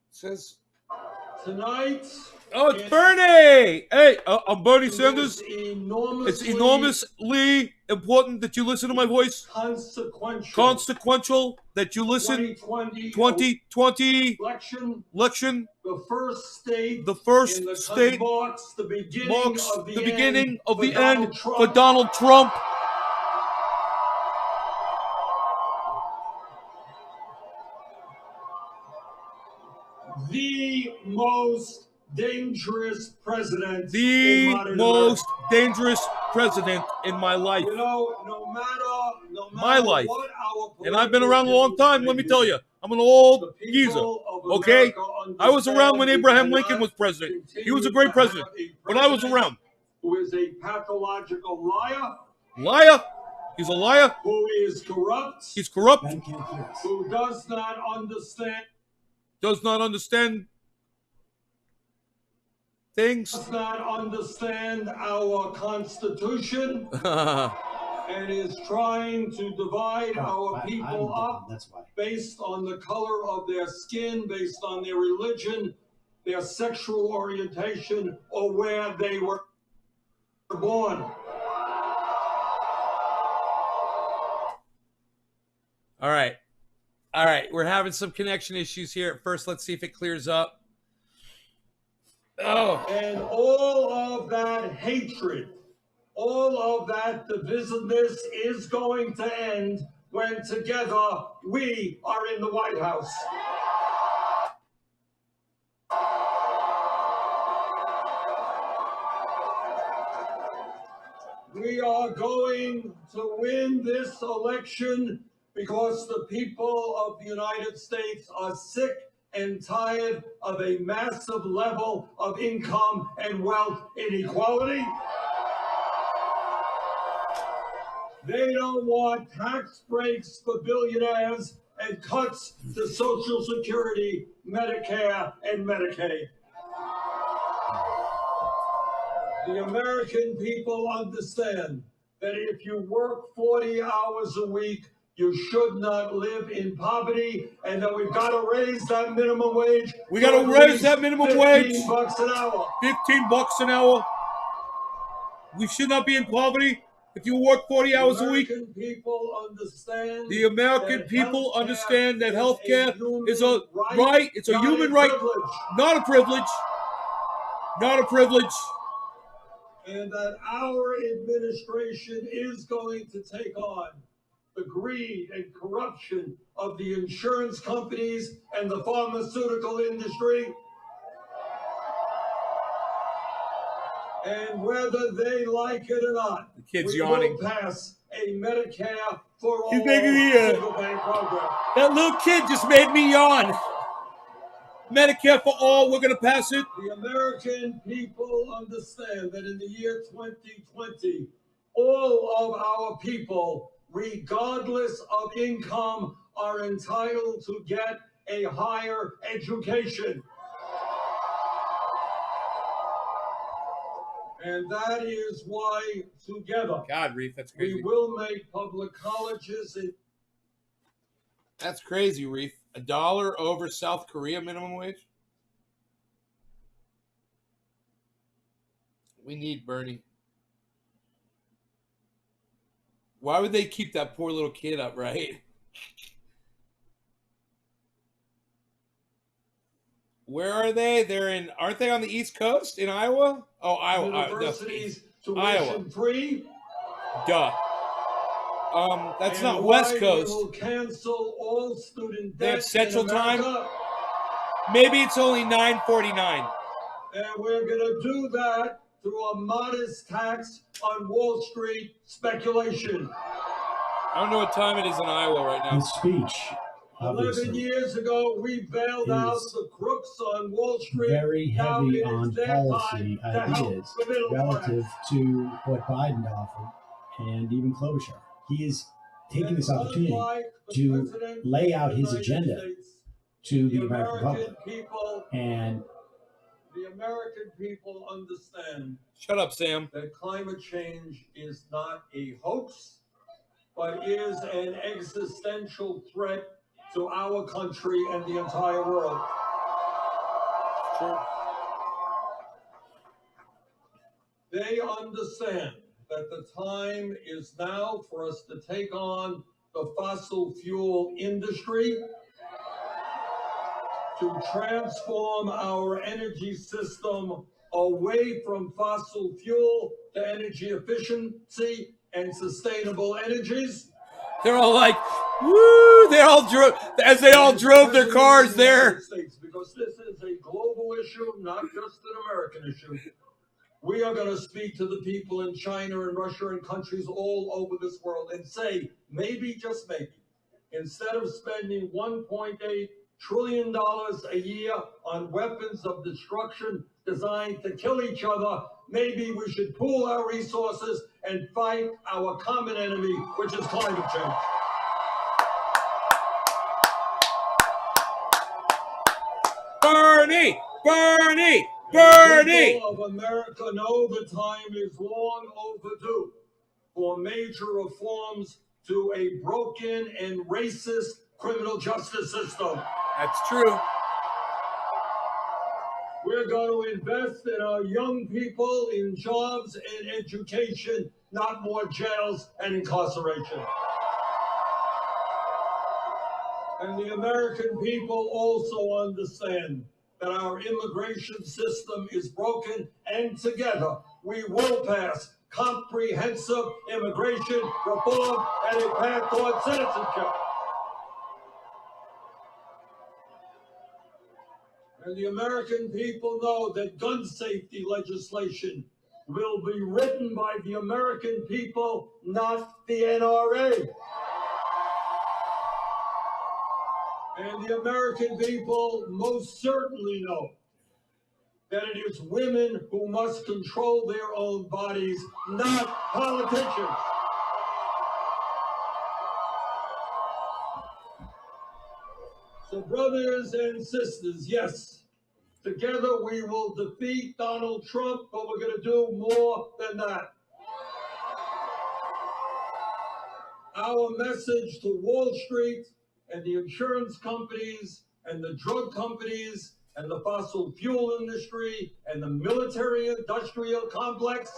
says tonight. Oh, it's Bernie! Hey, I'm Bernie Sanders. It's enormously important that you listen to my voice. Consequential that you listen. 2020 election. The first state marks the beginning of the end for Donald Trump. The most dangerous president dangerous president in my life. No matter my life. What our and I've been around a long time, let me tell you. I'm an old geezer. Okay? I was around when Abraham Lincoln was president. He was a great president. But I was around. Who is a pathological liar. Liar? He's a liar. Who is corrupt. He's corrupt. Who does not understand things. Does not understand our Constitution. And is trying to divide our people up based on the color of their skin, based on their religion, their sexual orientation, or where they were born. All right. We're having some connection issues here. At first, let's see if it clears up. Oh. And all of that hatred, all of that divisiveness is going to end when together we are in the White House. We are going to win this election because the people of the United States are sick and tired of a massive level of income and wealth inequality. They don't want tax breaks for billionaires and cuts to Social Security, Medicare, and Medicaid. The American people understand that if you work 40 hours a week, you should not live in poverty, and that we've got to raise that minimum wage. We got to raise that minimum wage. $15 an hour. $15 an hour. We should not be in poverty if you work 40 hours a week. People understand the American people understand that healthcare is a right. It's a human right, not a privilege. Not a privilege. And that our administration is going to take on the greed and corruption of the insurance companies and the pharmaceutical industry. And whether they like it or not, the kid's we yawning. will pass a Medicare for all He's making me program. That little kid just made me yawn. Medicare for all, we're going to pass it. The American people understand that in the year 2020, all of our people, regardless of income, are entitled to get a higher education. And that is why together, God, Reef, that's crazy. We will make public colleges. That's crazy, Reef. $1 over South Korea minimum wage? We need Bernie. Why would they keep that poor little kid up, right? Where are they? Aren't they on the East Coast in Iowa? Oh, Iowa. Universities Iowa. Free. Duh. That's not West Coast. We will cancel all student debt. That's Central Time. Maybe it's only 9:49. And we're going to do that through a modest tax on Wall Street speculation. I don't know what time it is in Iowa right now. His speech, 11 years ago, we bailed out the crooks on Wall Street. Very heavy on policy ideas relative to what Biden offered and even closure. He is taking this opportunity to lay out his agenda to the American public. And the American people understand. Shut up, Sam. That climate change is not a hoax, but is an existential threat to our country and the entire world. Sure. They understand that the time is now for us to take on the fossil fuel industry, to transform our energy system away from fossil fuel to energy efficiency and sustainable energies. They're all like, woo! They all drove their cars there. Because this is a global issue, not just an American issue. We are going to speak to the people in China and Russia and countries all over this world and say, maybe, just maybe, instead of spending $1.8 trillion a year on weapons of destruction designed to kill each other, maybe we should pool our resources and fight our common enemy, which is climate change. Bernie! Bernie! Bernie! People of America know the time is long overdue for major reforms to a broken and racist criminal justice system. That's true. We're going to invest in our young people, in jobs and education, not more jails and incarceration. And the American people also understand that our immigration system is broken, and together we will pass comprehensive immigration reform and a path toward citizenship. And the American people know that gun safety legislation will be written by the American people, not the NRA. And the American people most certainly know that it is women who must control their own bodies, not politicians. So, brothers and sisters, yes, together we will defeat Donald Trump, but we're going to do more than that. our message to Wall Street and the insurance companies and the drug companies and the fossil fuel industry and the military industrial complex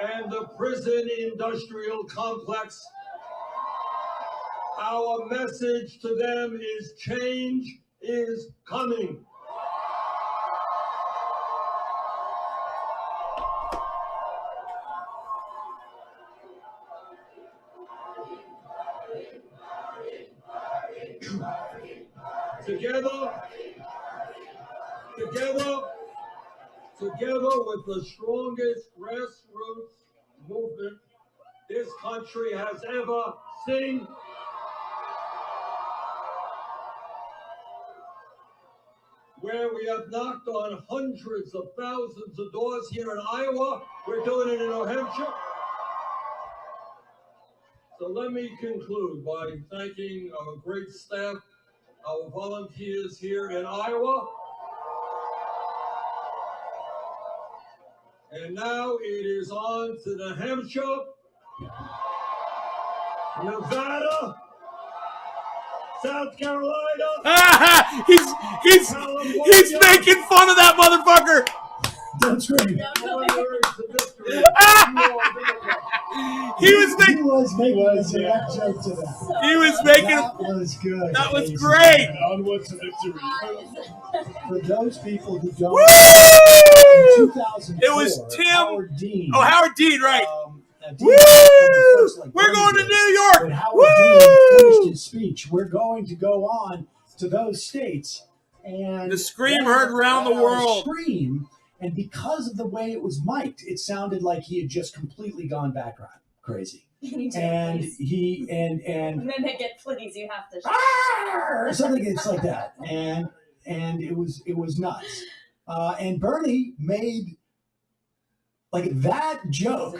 and the prison industrial complex. Our message to them is change is coming. Together with the strongest grassroots movement this country has ever seen, where we have knocked on hundreds of thousands of doors here in Iowa, we're doing it in New Hampshire. So let me conclude by thanking our great staff, our volunteers here in Iowa. And now it is on to New Hampshire, Nevada, South Carolina. He's making fun of that motherfucker. Don't scream. He was making a direct joke to that. He was making. That was good. That was great. Onward to victory. For those people who don't, Woo! in 2004, It was Tim. Howard Dean. Oh, Howard Dean, right? Dean Woo! first, like, We're going to did. New York. When Howard Woo! Dean finished his speech, we're going to go on to those states. And The scream heard around the world. Scream, and because of the way it was mic'd, it sounded like he had just completely gone background crazy. And he and mimic it, please. You have to. or something it's like that, and it was nuts. And Bernie made like that joke.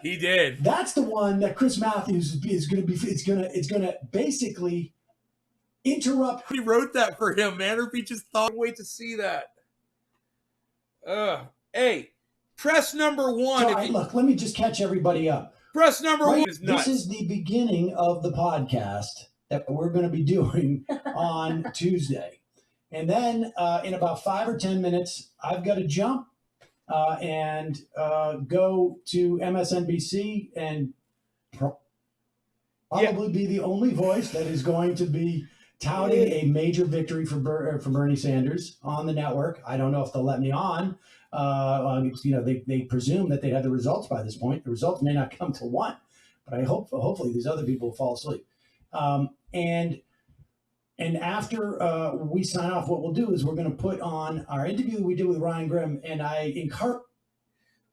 He did. That's the one that Chris Matthews is going to be. It's going to basically interrupt. He wrote that for him, man. Or if he just thought, wait to see that. Hey, press number one. So, look, let me just catch everybody up. Press number one is nuts. This is the beginning of the podcast that we're going to be doing on Tuesday. And then in about 5 or 10 minutes, I've got to jump and go to MSNBC and probably be the only voice that is going to be touting a major victory for Bernie Sanders on the network. I don't know if they'll let me on. They presume that they have the results by this point. The results may not come till 1, but I hopefully these other people will fall asleep. And after we sign off, what we'll do is we're going to put on our interview we did with Ryan Grimm, and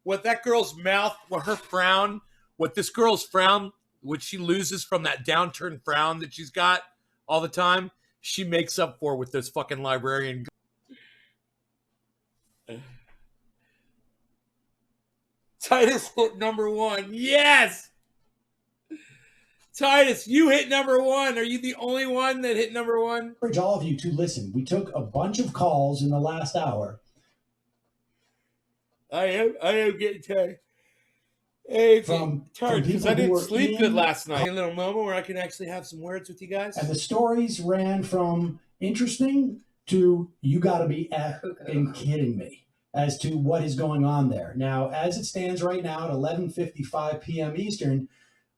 what that girl's mouth, what her frown, what this girl's frown, what she loses from that downturned frown that she's got all the time, she makes up for with this fucking librarian. Titus hit number 1. Yes! Titus, you hit number 1. Are you the only one that hit number 1? I encourage all of you to listen. We took a bunch of calls in the last hour. I am getting tired. Hey, tired because I didn't sleep good last night. A little moment where I can actually have some words with you guys. And the stories ran from interesting to you got to be effing kidding me as to what is going on there. Now, as it stands right now at 11:55 p.m. Eastern,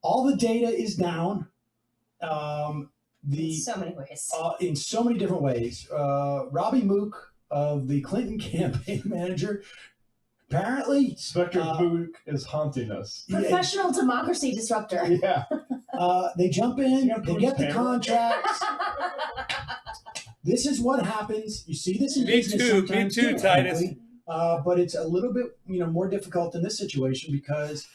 all the data is down. In so many ways. In so many different ways. Robbie Mook of the Clinton campaign manager, apparently, Spectre Mook is haunting us. Professional democracy disruptor. Yeah. They jump in, they get the contracts. This is what happens. You see this in business sometimes Me too, Titus. But it's a little bit, more difficult in this situation because,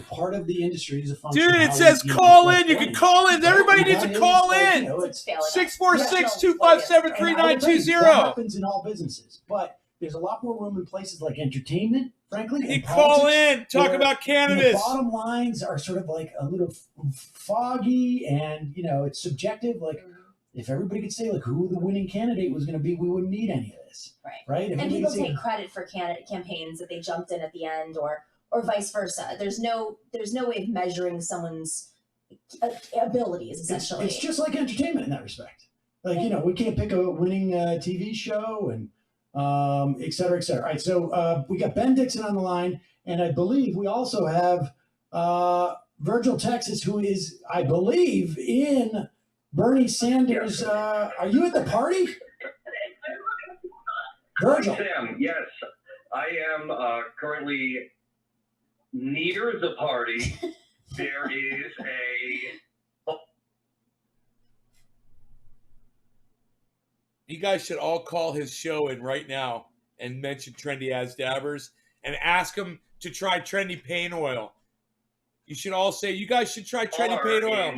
part of the industry is a function. Dude, it says call in. You can call in. Everybody needs to call in. 646-257-3920. That happens in all businesses, but there's a lot more room in places like entertainment, frankly. You call in, talk about cannabis. The bottom lines are sort of like a little foggy, and it's subjective. Like if everybody could say like who the winning candidate was going to be, we wouldn't need any of this, right? And people take credit for campaigns that they jumped in at the end, or or vice versa. There's no way of measuring someone's abilities, essentially. It's just like entertainment in that respect. Like, you know, we can't pick a winning TV show and et cetera, et cetera. All right, so we got Ben Dixon on the line, and I believe we also have Virgil Texas, who is, I believe, in Bernie Sanders. Are you at the party? Virgil. Sam, yes, I am currently near the party. There is a... You guys should all call his show in right now and mention Trendy As Dabbers and ask him to try Trendy Pain Oil. You should all say, you guys should try Trendy Pain Oil.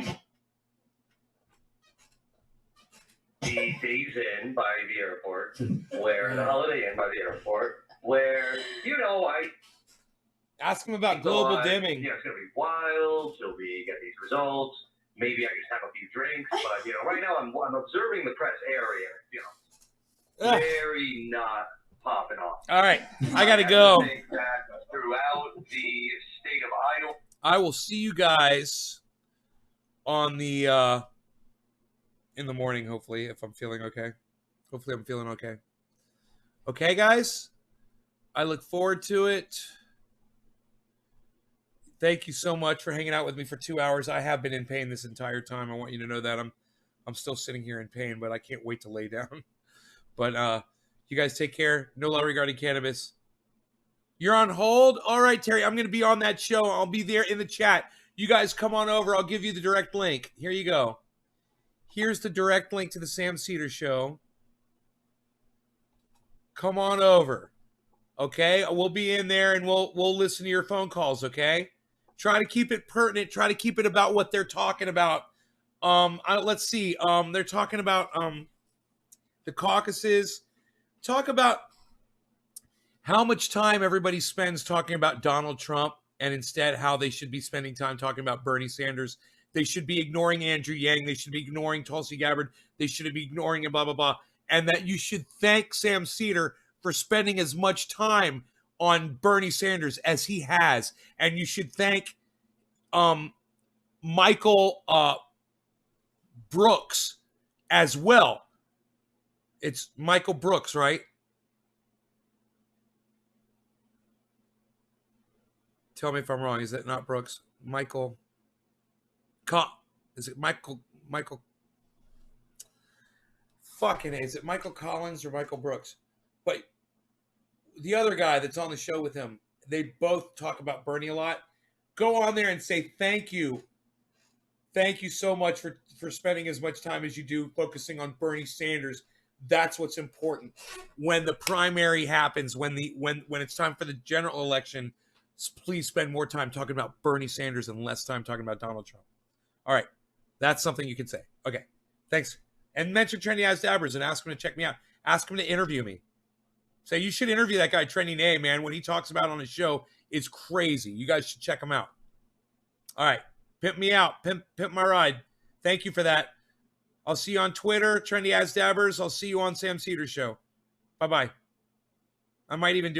The Days Inn by the airport, where the Holiday Inn by the airport, where, you know, ask him about global dimming. Yeah, it's going to be wild till we get these results. Maybe I just have a few drinks, but, you know, right now I'm observing the press area, you know, very not popping off. All right, I got to go. Throughout the state of Iowa. I will see you guys on the in the morning, hopefully, if I'm feeling okay. Hopefully I'm feeling okay. Okay, guys? I look forward to it. Thank you so much for hanging out with me for 2 hours. I have been in pain this entire time. I want you to know that I'm still sitting here in pain, but I can't wait to lay down. But you guys take care. No law regarding cannabis. You're on hold? All right, Terry, I'm going to be on that show. I'll be there in the chat. You guys come on over. I'll give you the direct link. Here you go. Here's the direct link to the Sam Cedar Show. Come on over. Okay? We'll be in there and we'll listen to your phone calls, okay? Try to keep it pertinent. Try to keep it about what they're talking about. Let's see. They're talking about the caucuses. Talk about how much time everybody spends talking about Donald Trump and instead how they should be spending time talking about Bernie Sanders. They should be ignoring Andrew Yang. They should be ignoring Tulsi Gabbard. They should be ignoring blah, blah, blah. And that you should thank Sam Cedar for spending as much time on Bernie Sanders as he has. And you should thank Michael Brooks as well. It's Michael Brooks, right? Tell me if I'm wrong. Is that not Brooks? Michael... Is it Michael? Fucking A. Is it Michael Collins or Michael Brooks? But the other guy that's on the show with him, they both talk about Bernie a lot. Go on there and say thank you. Thank you so much for spending as much time as you do focusing on Bernie Sanders. That's what's important. When the primary happens, when it's time for the general election, please spend more time talking about Bernie Sanders and less time talking about Donald Trump. All right. That's something you can say. Okay. Thanks. And mention Trendy As Dabbers and ask him to check me out. Ask him to interview me. Say, you should interview that guy, Trendy A, man. What he talks about on his show is crazy. You guys should check him out. All right. Pimp me out. Pimp my ride. Thank you for that. I'll see you on Twitter, Trendy As Dabbers. I'll see you on Sam Cedar Show. Bye-bye. I might even do